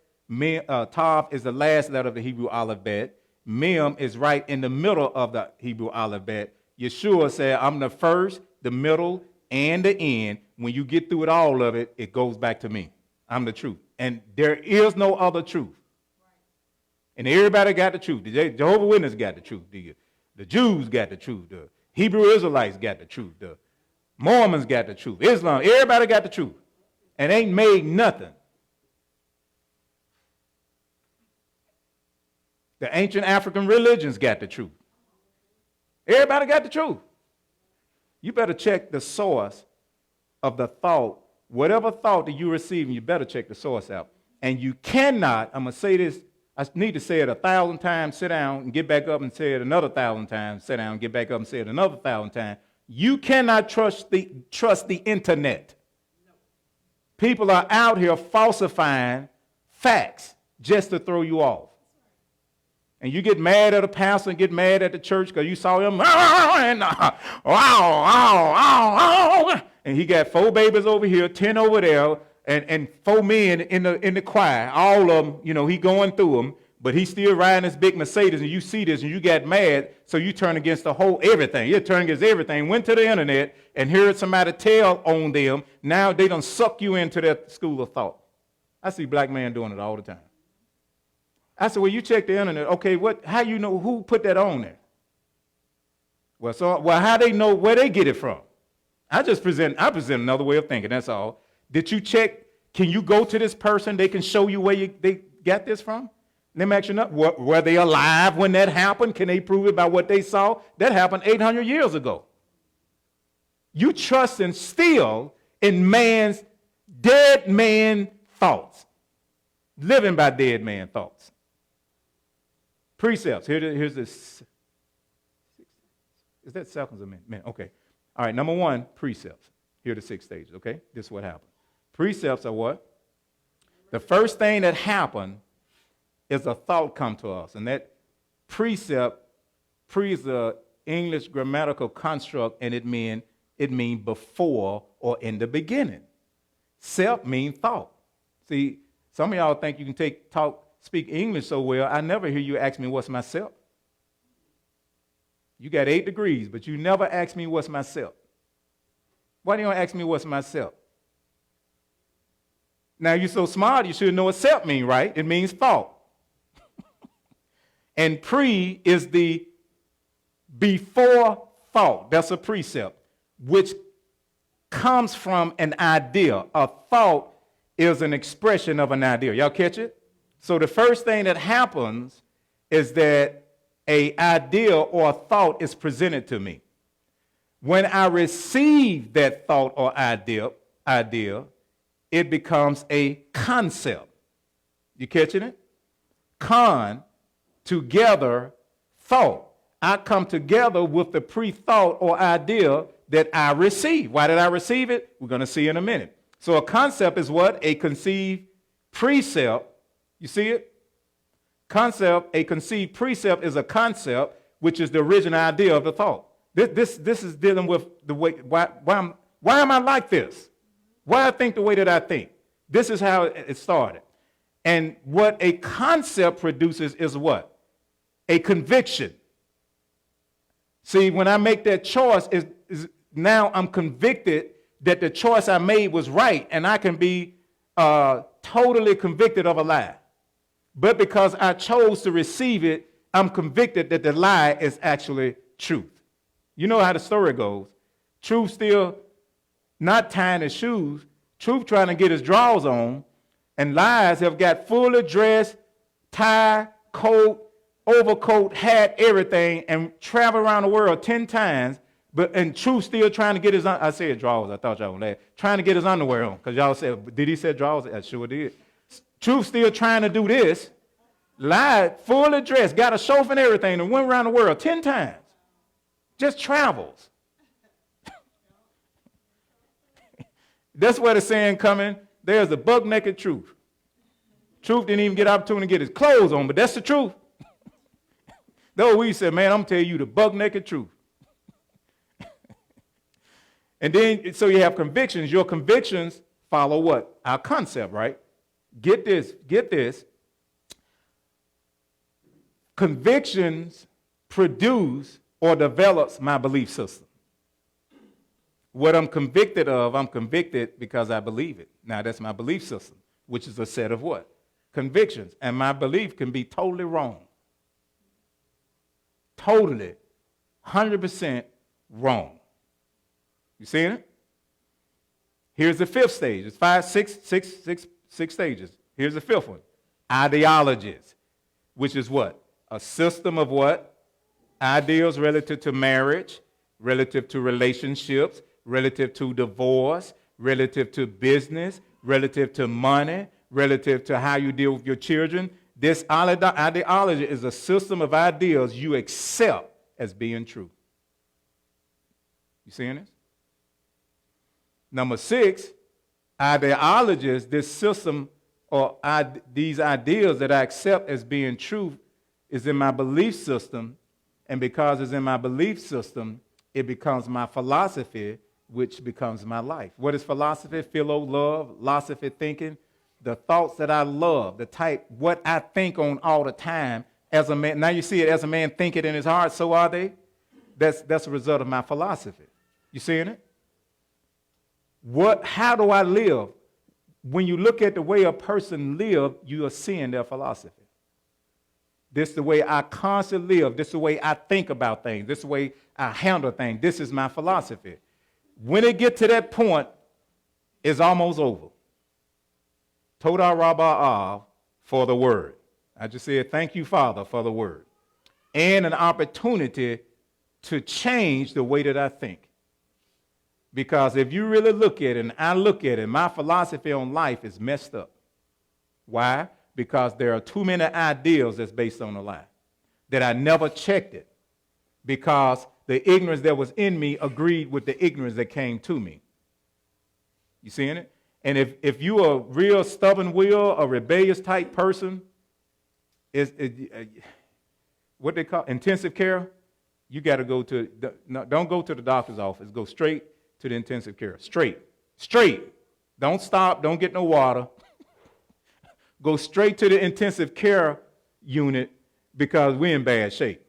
Tav is the last letter of the Hebrew alphabet. Mem is right in the middle of the Hebrew alphabet. Yeshua said, I'm the first, the middle, and the end. When you get through it, all of it, it goes back to me. I'm the truth. And there is no other truth. And everybody got the truth. The Jehovah's Witnesses got the truth. The Jews got the truth. The Hebrew Israelites got the truth. The Mormons got the truth. Islam, everybody got the truth. And ain't made nothing. The ancient African religions got the truth. Everybody got the truth. You better check the source of the thought. Whatever thought that you're receiving, you better check the source out. And you cannot, I'm going to say this, I need to say it 1,000 times, sit down and get back up and say it another 1,000 times, sit down and get back up and say it another 1,000 times. You cannot trust the internet. People are out here falsifying facts just to throw you off. And you get mad at a pastor and get mad at the church because you saw him, and he got 4 babies over here, 10 over there, and 4 men in the choir. All of them, you know, he going through them, but he's still riding this big Mercedes, and you see this, and you got mad, so you turn against the whole everything. You turn against everything, went to the internet, and heard somebody tell on them. Now they done suck you into that school of thought. I see black men doing it all the time. I said, well, you check the internet. Okay, how you know who put that on there? Well, how they know where they get it from? I present another way of thinking, that's all. Did you check, can you go to this person, they can show you where they got this from? Let me ask you, were they alive when that happened? Can they prove it by what they saw? That happened 800 years ago. You trusting still in dead man thoughts. Living by dead man thoughts. Precepts. Here's this. Is that seconds or minutes? Okay. All right, number 1, precepts. Here are the 6 stages, okay? This is what happened. Precepts are what? The first thing that happened is a thought come to us. And that precept, is an English grammatical construct, and it mean before or in the beginning. Self means thought. See, some of y'all think you can speak English so well. I never hear you ask me what's myself. You got 8 degrees, but you never ask me what's myself. Why do you don't ask me what's myself? Now, you're so smart, you should know what self means, right? It means thought. And pre is the before thought. That's a precept, which comes from an idea. A thought is an expression of an idea. Y'all catch it? So the first thing that happens is that an idea or a thought is presented to me. When I receive that thought or idea, it becomes a concept. You catching it? Together, thought. I come together with the pre-thought or idea that I receive. Why did I receive it? We're going to see in a minute. So a concept is what? A conceived precept. You see it? A conceived precept is a concept, which is the original idea of the thought. This is dealing with the way, why am I like this? Why I think the way that I think? This is how it started. And what a concept produces is what? A conviction. See, when I make that choice, is now I'm convicted that the choice I made was right, and I can be totally convicted of a lie. But because I chose to receive it, I'm convicted that the lie is actually truth. You know how the story goes. Truth still not tying his shoes. Truth trying to get his drawers on. And lies have got fully dressed, tie, coat, overcoat, hat, everything, and travel around the world 10 times. And Truth still trying to get his, I said drawers, I thought y'all would laugh. Trying to get his underwear on. Because y'all said, did he say drawers? I sure did. Truth still trying to do this. Lied, fully dressed, got a chauffeur and everything, and went around the world 10 times. Just travels. That's where the saying coming. There's the buck naked truth. Truth didn't even get an opportunity to get his clothes on, but that's the truth. Though we said, man, I'm going to tell you the buck naked truth. And then, so you have convictions. Your convictions follow what? Our concept, right? Get this. Convictions produce or develops my belief system. What I'm convicted of, I'm convicted because I believe it. Now, that's my belief system, which is a set of what? Convictions. And my belief can be totally wrong. Totally, 100% wrong. You seeing it? Here's the 5th stage. It's six stages. Here's the 5th one. Ideologies, which is what? A system of what? Ideals relative to marriage, relative to relationships, relative to divorce, relative to business, relative to money, relative to how you deal with your children. This ideology is a system of ideals you accept as being true. You seeing this? Number 6, ideologies, this system or these ideals that I accept as being true is in my belief system. And because it's in my belief system, it becomes my philosophy, which becomes my life. What is philosophy? Philo, love, philosophy, thinking. The thoughts that I love, the type, what I think on all the time as a man. Now you see it as a man think it in his heart, so are they. That's a result of my philosophy. You seeing it? How do I live? When you look at the way a person lives, you are seeing their philosophy. This is the way I constantly live. This is the way I think about things. This is the way I handle things. This is my philosophy. When it gets to that point, it's almost over. Toda Raba'ah for the word. I just said, thank you, Father, for the word. And an opportunity to change the way that I think. Because if you really look at it, and I look at it, my philosophy on life is messed up. Why? Because there are too many ideals that's based on a lie. That I never checked it. Because the ignorance that was in me agreed with the ignorance that came to me. You seeing it? And if you're a real stubborn will, a rebellious type person, what they call intensive care, you got to go to, don't go to the doctor's office. Go straight to the intensive care. Straight. Don't stop. Don't get no water. Go straight to the intensive care unit because we're in bad shape.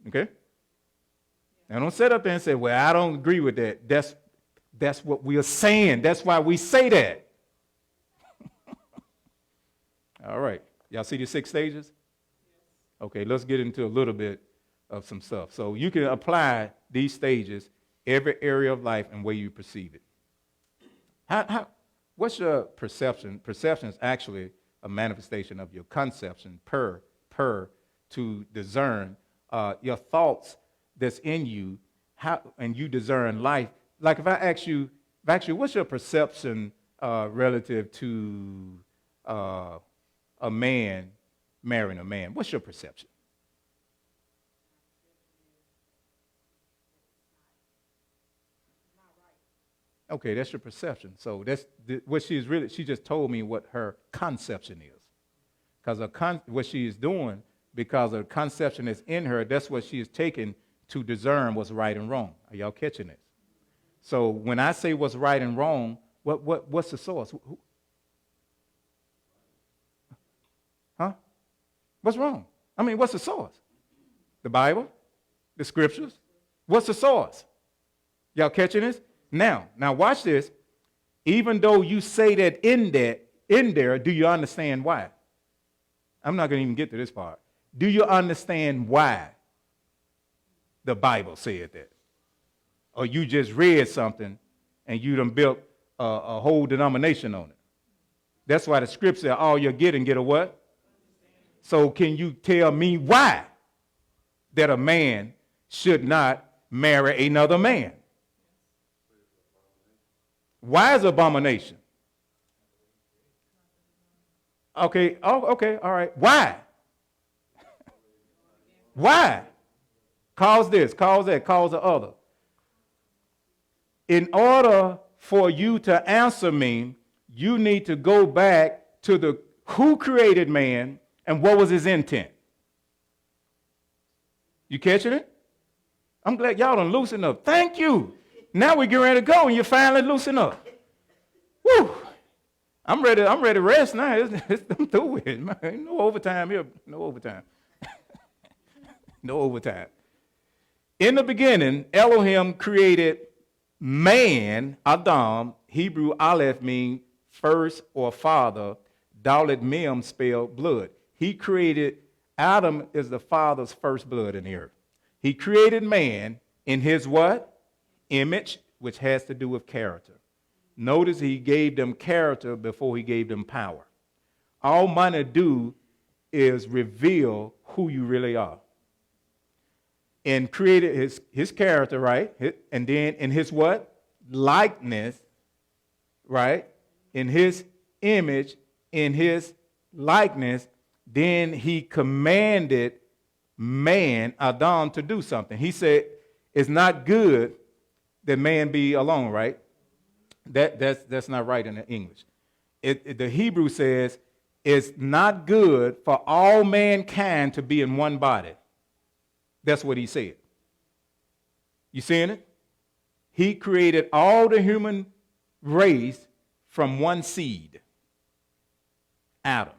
Okay? Now don't sit up there and say, well, I don't agree with that. That's what we are saying. That's why we say that. All right. Y'all see the 6 stages? Okay, let's get into a little bit of some stuff. So you can apply these stages every area of life and way you perceive it. What's your perception? Perception is actually a manifestation of your conception per to discern your thoughts that's in you, and you discern life. Like if I ask you, what's your perception relative to a man marrying a man? What's your perception? Okay, that's your perception. So that's what she just told me what her conception is. Because what she is doing, because of the conception that's in her, that's what she is taking to discern what's right and wrong. Are y'all catching this? So when I say what's right and wrong, what's the source? Huh? What's wrong? I mean, what's the source? The Bible? The scriptures? What's the source? Y'all catching this? Now watch this. Even though you say that in there, do you understand why? I'm not going to even get to this part. Do you understand why the Bible said that? Or you just read something and you done built a whole denomination on it? That's why the script said, all you're getting, get a what? So can you tell me why that a man should not marry another man? Why is abomination? Okay, okay, all right. Why? Why? Cause this, cause that, cause the other. In order for you to answer me, you need to go back to the who created man and what was his intent. You catching it? I'm glad y'all done loosen up. Thank you. Now we get ready to go and you finally loosen up. Woo! I'm ready to rest now. I'm through with it. Man, no overtime here. No overtime. No overtime. In the beginning, Elohim created man, Adam. Hebrew aleph means first or father. Dalet mem spelled blood. He created, Adam is the father's first blood in the earth. He created man in his what? Image, which has to do with character. Notice he gave them character before he gave them power. All money do is reveal who you really are. And created his character, right? And then in his what? Likeness, right? In his image, in his likeness, then he commanded man, Adam, to do something. He said, it's not good that man be alone, right? That's not right in the English. The Hebrew says, it's not good for all mankind to be in one body. That's what he said. You seeing it? He created all the human race from one seed, Adam.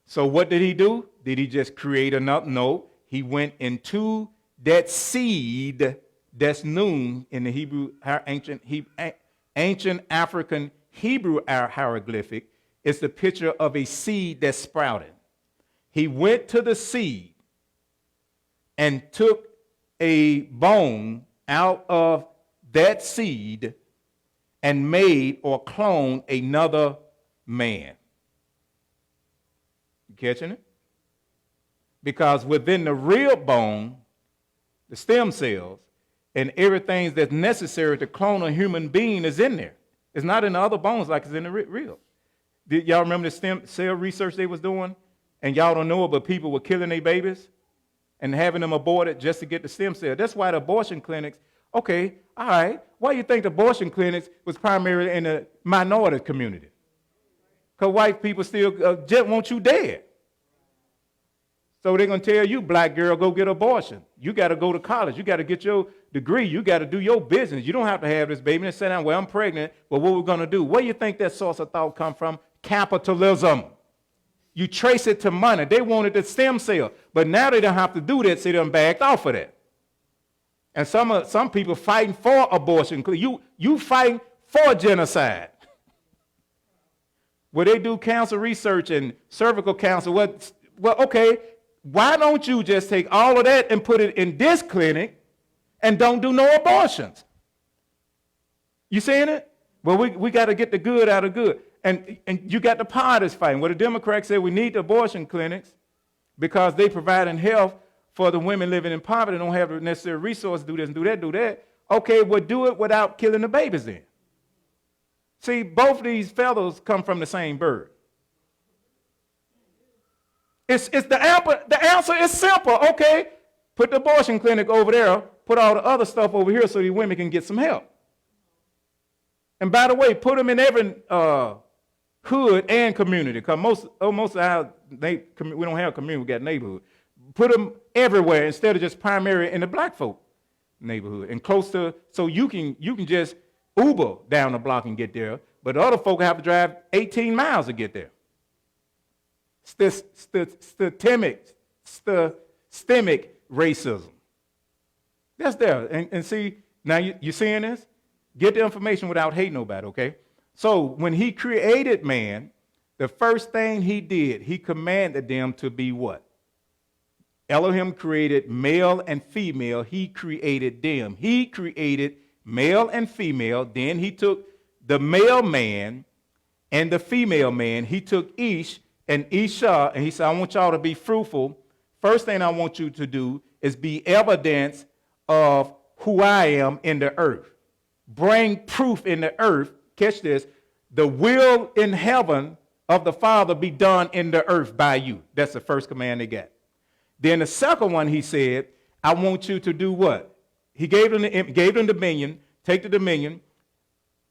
So what did he do? Did he just create another? No. He went into that seed that's noon in the Hebrew, ancient African Hebrew hieroglyphic. It's the picture of a seed that's sprouted. He went to the seed and took a bone out of that seed and made or cloned another man. You catching it? Because within the real bone, the stem cells, and everything that's necessary to clone a human being is in there. It's not in the other bones like it's in the real. Did y'all remember the stem cell research they was doing? And y'all don't know it, but people were killing their babies and having them aborted just to get the stem cell. That's why the abortion clinics, okay, all right, why do you think the abortion clinics was primarily in the minority community? Because white people still just want you dead. So they're going to tell you, black girl, go get an abortion. You got to go to college. You got to get your degree. You got to do your business. You don't have to have this baby and sit down, well, I'm pregnant, but what we're going to do? Where do you think that source of thought come from? Capitalism. You trace it to money. They wanted the stem cell, but now they don't have to do that, so they done backed off of that. And some people fighting for abortion. You fighting for genocide. Where they do cancer research and cervical cancer, well, okay, why don't you just take all of that and put it in this clinic and don't do no abortions? You seeing it? Well, we got to get the good out of good. And you got the parties fighting. Well, the Democrats say we need the abortion clinics because they providing health for the women living in poverty, don't have the necessary resources, do this and do that. Okay, well, do it without killing the babies then. See, both of these fellows come from the same bird. It's the answer is simple. Okay, put the abortion clinic over there, put all the other stuff over here so these women can get some help. And by the way, put them in every hood and community, because most of our, we don't have community, we got neighborhood. Put them everywhere instead of just primary in the black folk neighborhood and close to, so you can just Uber down the block and get there, but the other folk have to drive 18 miles to get there. Systemic racism. That's there. And see, now you seeing this? Get the information without hating nobody, okay? So when he created man, the first thing he did, he commanded them to be what? Elohim created male and female. He created them. He created male and female. Then he took the male man and the female man. He took Ish and Isha, and he said, I want y'all to be fruitful. First thing I want you to do is be evidence of who I am in the earth. Bring proof in the earth. Catch this. The will in heaven of the Father be done in the earth by you. That's the first command they got. Then the second one, he said, I want you to do what? He gave them dominion. Take the dominion.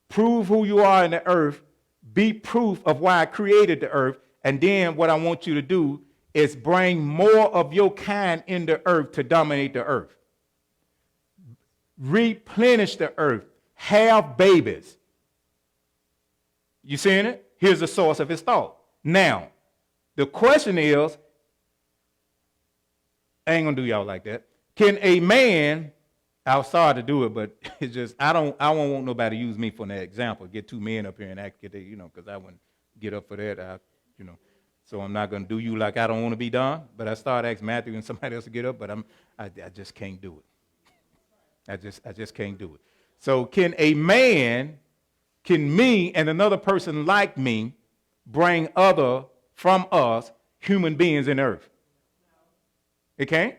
Prove who you are in the earth. Be proof of why I created the earth. And then what I want you to do is bring more of your kind in the earth to dominate the earth. Replenish the earth. Have babies. You seeing it? Here's the source of his thought. Now, the question is, I ain't gonna do y'all like that. Can a man, I'll start to do it, but it's just, I won't want nobody to use me for an example. Get two men up here and act, because I wouldn't get up for that. So I'm not gonna do you like I don't want to be done. But I start asking Matthew and somebody else to get up, but I just can't do it. I just can't do it. So can me and another person like me bring other from us human beings in earth? It can't?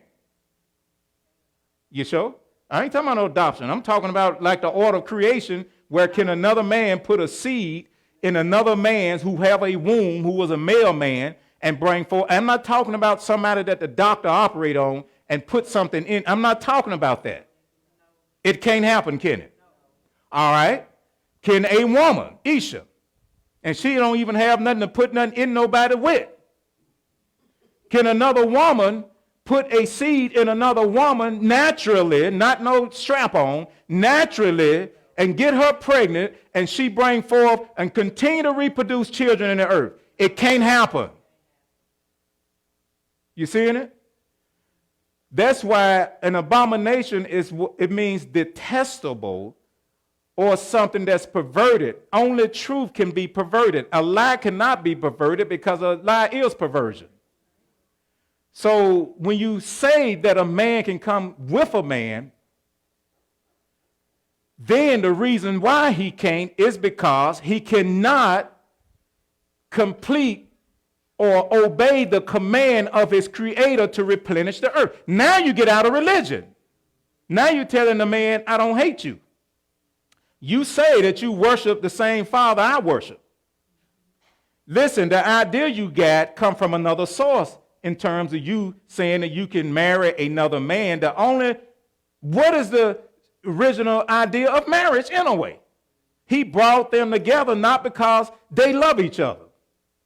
You sure? I ain't talking about no adoption. I'm talking about like the order of creation, where can another man put a seed in another man's who have a womb, who was a male man, and bring forth. I'm not talking about somebody that the doctor operate on and put something in. I'm not talking about that. It can't happen, can it? All right. Can a woman, Isha, and she don't even have nothing to put nothing in nobody with. Can another woman put a seed in another woman naturally, not no strap on, naturally, and get her pregnant, and she bring forth and continue to reproduce children in the earth? It can't happen. You seeing it? That's why an abomination it means detestable or something that's perverted. Only truth can be perverted. A lie cannot be perverted because a lie is perversion. So when you say that a man can come with a man, then the reason why he can't is because he cannot complete or obey the command of his creator to replenish the earth. Now you get out of religion. Now you're telling the man, I don't hate you. You say that you worship the same Father I worship. Listen, the idea you got come from another source in terms of you saying that you can marry another man. What is the original idea of marriage anyway? He brought them together not because they love each other.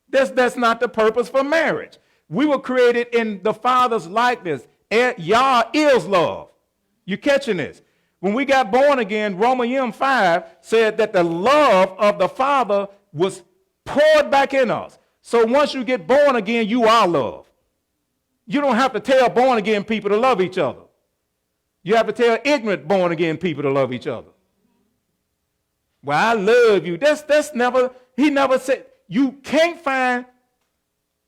That's not the purpose for marriage. We were created in the Father's likeness. Yah is love. You catching this? When we got born again, Romans 5 said that the love of the Father was poured back in us. So once you get born again, you are love. You don't have to tell born again people to love each other. You have to tell ignorant born again people to love each other. Well, I love you. He never said. You can't find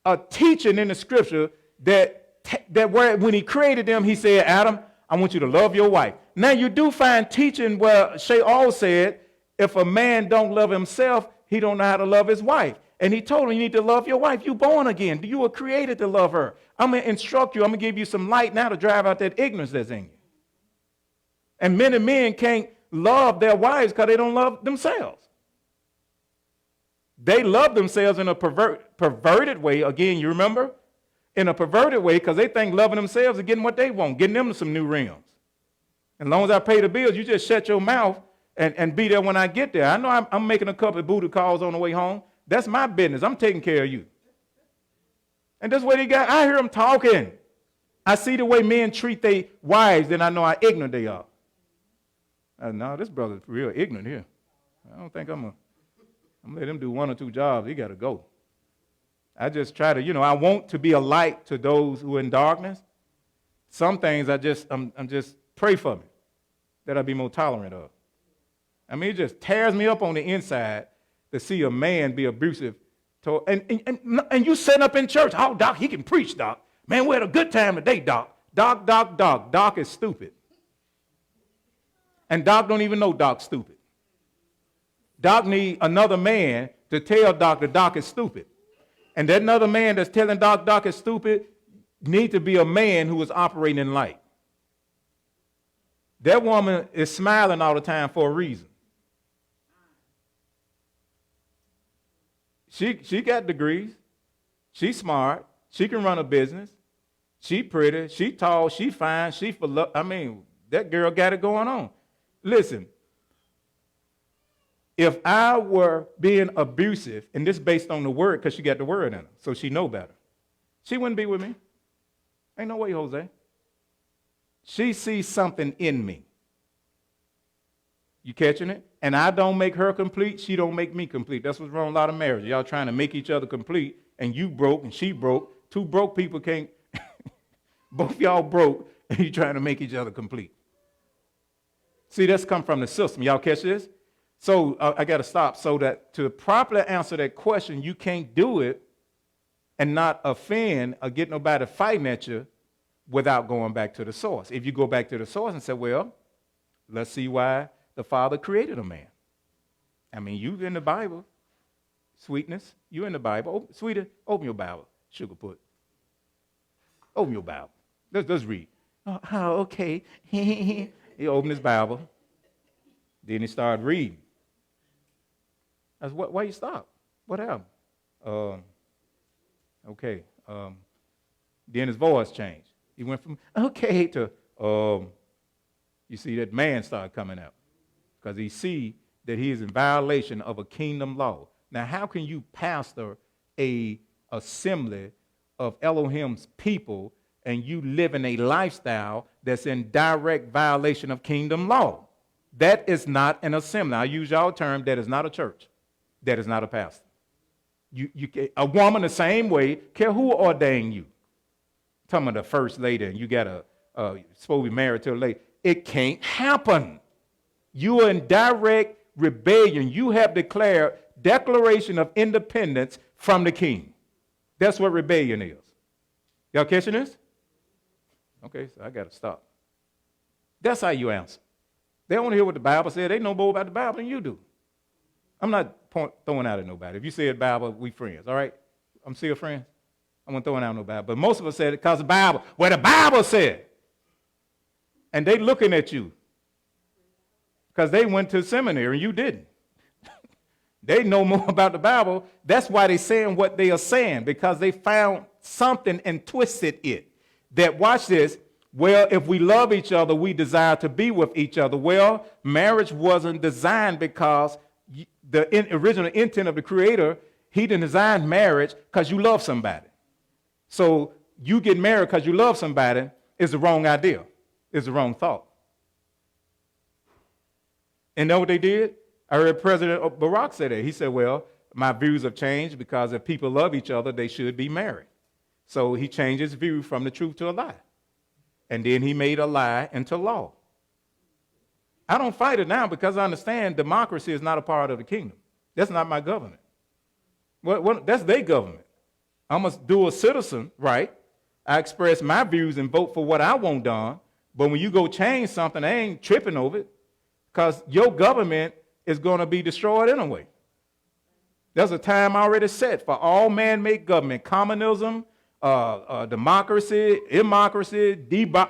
a teaching in the scripture that where when he created them, he said, Adam, I want you to love your wife. Now you do find teaching where Sha'al said, if a man don't love himself, he don't know how to love his wife. And he told him, you need to love your wife. You born again. You were created to love her. I'm going to instruct you. I'm going to give you some light now to drive out that ignorance that's in you. And many men can't love their wives because they don't love themselves. They love themselves in a perverted way. Again, you remember? In a perverted way because they think loving themselves is getting what they want, getting them some new rims. As long as I pay the bills, you just shut your mouth and be there when I get there. I know I'm making a couple of booty calls on the way home. That's my business. I'm taking care of you. And that's what they got. I hear them talking. I see the way men treat their wives, then I know how ignorant they are. No, this brother's real ignorant here. I don't think I'm going to let him do one or two jobs. He got to go. I just try to, I want to be a light to those who are in darkness. Some things I'm just pray for me that I be more tolerant of. I mean, it just tears me up on the inside to see a man be abusive. And you sitting up in church, oh, Doc, he can preach, Doc. Man, we had a good time today, Doc. Doc. Doc is stupid. And Doc don't even know Doc's stupid. Doc need another man to tell Doc that Doc is stupid. And that another man that's telling Doc is stupid need to be a man who is operating in light. That woman is smiling all the time for a reason. She got degrees. She's smart. She can run a business. She pretty. She tall. She fine. She for love. I mean, that girl got it going on. Listen, if I were being abusive, and this based on the word, because she got the word in her, so she know better, she wouldn't be with me. Ain't no way, Jose. She sees something in me. You catching it? And I don't make her complete. She don't make me complete. That's what's wrong with a lot of marriages. Y'all trying to make each other complete, and you broke and she broke. Two broke people can't. Both y'all broke, and you trying to make each other complete. See, that's come from the system. Y'all catch this? So I got to stop. So that to properly answer that question, you can't do it and not offend or get nobody fighting at you without going back to the source. If you go back to the source and say, well, let's see why the Father created a man. I mean, you in the Bible. Sweetness, you in the Bible. Sweetie, open your Bible. Sugar put. Open your Bible. Let's read. Oh, okay. He opened his Bible. Then he started reading. I said, why you stop? What happened? Okay. Then his voice changed. He went from, okay, to, you see, that man started coming out. Because he see that he is in violation of a kingdom law. Now, how can you pastor a assembly of Elohim's people and you live in a lifestyle that's in direct violation of kingdom law? That is not an assembly. I use y'all term, that is not a church. That is not a pastor. A woman the same way, care who ordained you. Talking about the first lady and you got supposed to be married to a lady. It can't happen. You are in direct rebellion. You have declared declaration of independence from the king. That's what rebellion is. Y'all catching this? Okay, so I got to stop. That's how you answer. They don't want to hear what the Bible said. They know more about the Bible than you do. I'm not throwing out at nobody. If you said Bible, we friends, all right? I'm still friends. I'm not throwing out nobody. But most of us said it because the Bible, well, the Bible said. And they looking at you because they went to seminary and you didn't. They know more about the Bible. That's why they're saying what they are saying, because they found something and twisted it. That, watch this, well, if we love each other, we desire to be with each other. Well, marriage wasn't designed because the original intent of the Creator, he didn't design marriage because you love somebody. So you get married because you love somebody is the wrong idea. It's the wrong thought. And know what they did? I heard President Barack say that. He said, well, my views have changed because if people love each other, they should be married. So he changed his view from the truth to a lie. And then he made a lie into law. I don't fight it now because I understand democracy is not a part of the kingdom. That's not my government. That's their government. I'm a dual citizen, right? I express my views and vote for what I want done. But when you go change something, I ain't tripping over it because your government is going to be destroyed anyway. There's a time already set for all man-made government, communism, democracy, democracy,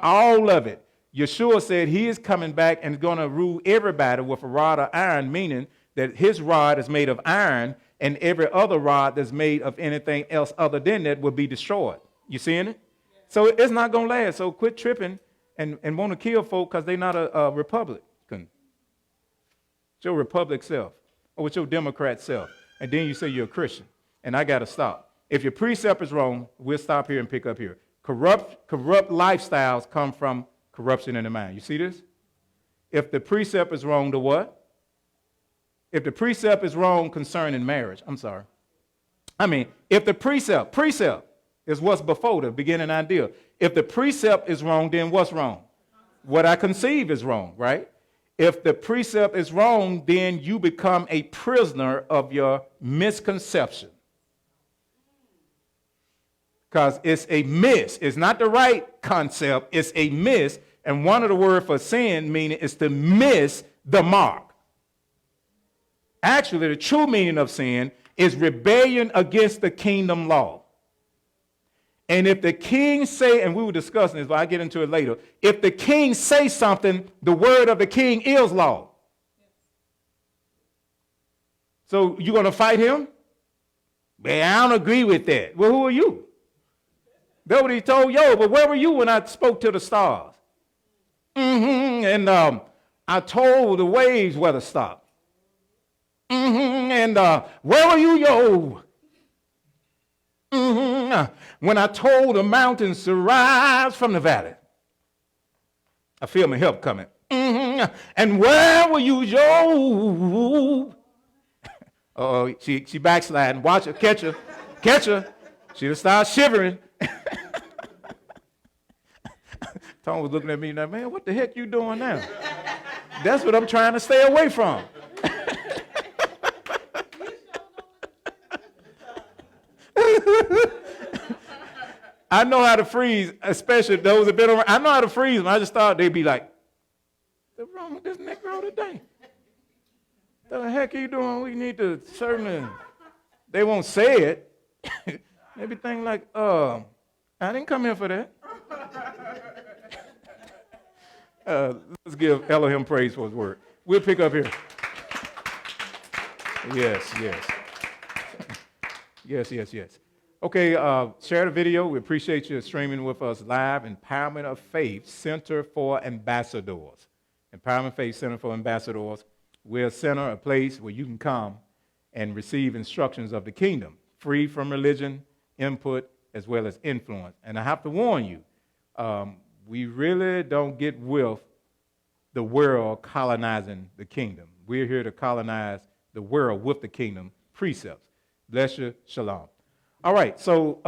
all of it. Yeshua said he is coming back and is going to rule everybody with a rod of iron, meaning that his rod is made of iron and every other rod that's made of anything else other than that will be destroyed. You seeing it? So it's not going to last. So quit tripping and want to kill folk because they're not a Republican. It's your Republic self or it's your Democrat self. And then you say you're a Christian. And I got to stop. If your precept is wrong, we'll stop here and pick up here. Corrupt lifestyles come from corruption in the mind. You see this? If the precept is wrong, the what? If the precept is wrong concerning marriage, if the precept is what's before the beginning idea. If the precept is wrong, then what's wrong? What I conceive is wrong, right? If the precept is wrong, then you become a prisoner of your misconception. Because it's a miss. It's not the right concept. It's a miss. And one of the words for sin meaning is to miss the mark. Actually, the true meaning of sin is rebellion against the kingdom law. And if the king say, and we were discussing this, but I'll get into it later. If the king say something, the word of the king is law. So you're going to fight him? Well, I don't agree with that. Well, who are you? That's what he told Job. But where were you when I spoke to the stars? And I told the waves where to stop. And where were you, Job? When I told the mountains to rise from the valley. I feel my help coming. And where were you, Job? Oh, she backsliding. Watch her, catch her, catch her. She'll start shivering. Tom was looking at me like, man, what the heck you doing now? That's what I'm trying to stay away from. I know how to freeze, especially those that have been around. I know how to freeze them. I just thought they'd be like, what's wrong with this Negro today? What the heck are you doing? We need to certainly, they won't say it. They be thinking like, I didn't come here for that. Let's give Elohim praise for his word. We'll pick up here. Yes. Yes. Okay, share the video. We appreciate you streaming with us live. Empowerment of Faith Center for Ambassadors. Empowerment Faith Center for Ambassadors. We're a center, a place where you can come and receive instructions of the kingdom, free from religion, input, as well as influence. And I have to warn you, we really don't get with the world colonizing the kingdom. We're here to colonize the world with the kingdom precepts. Bless you. Shalom. All right, so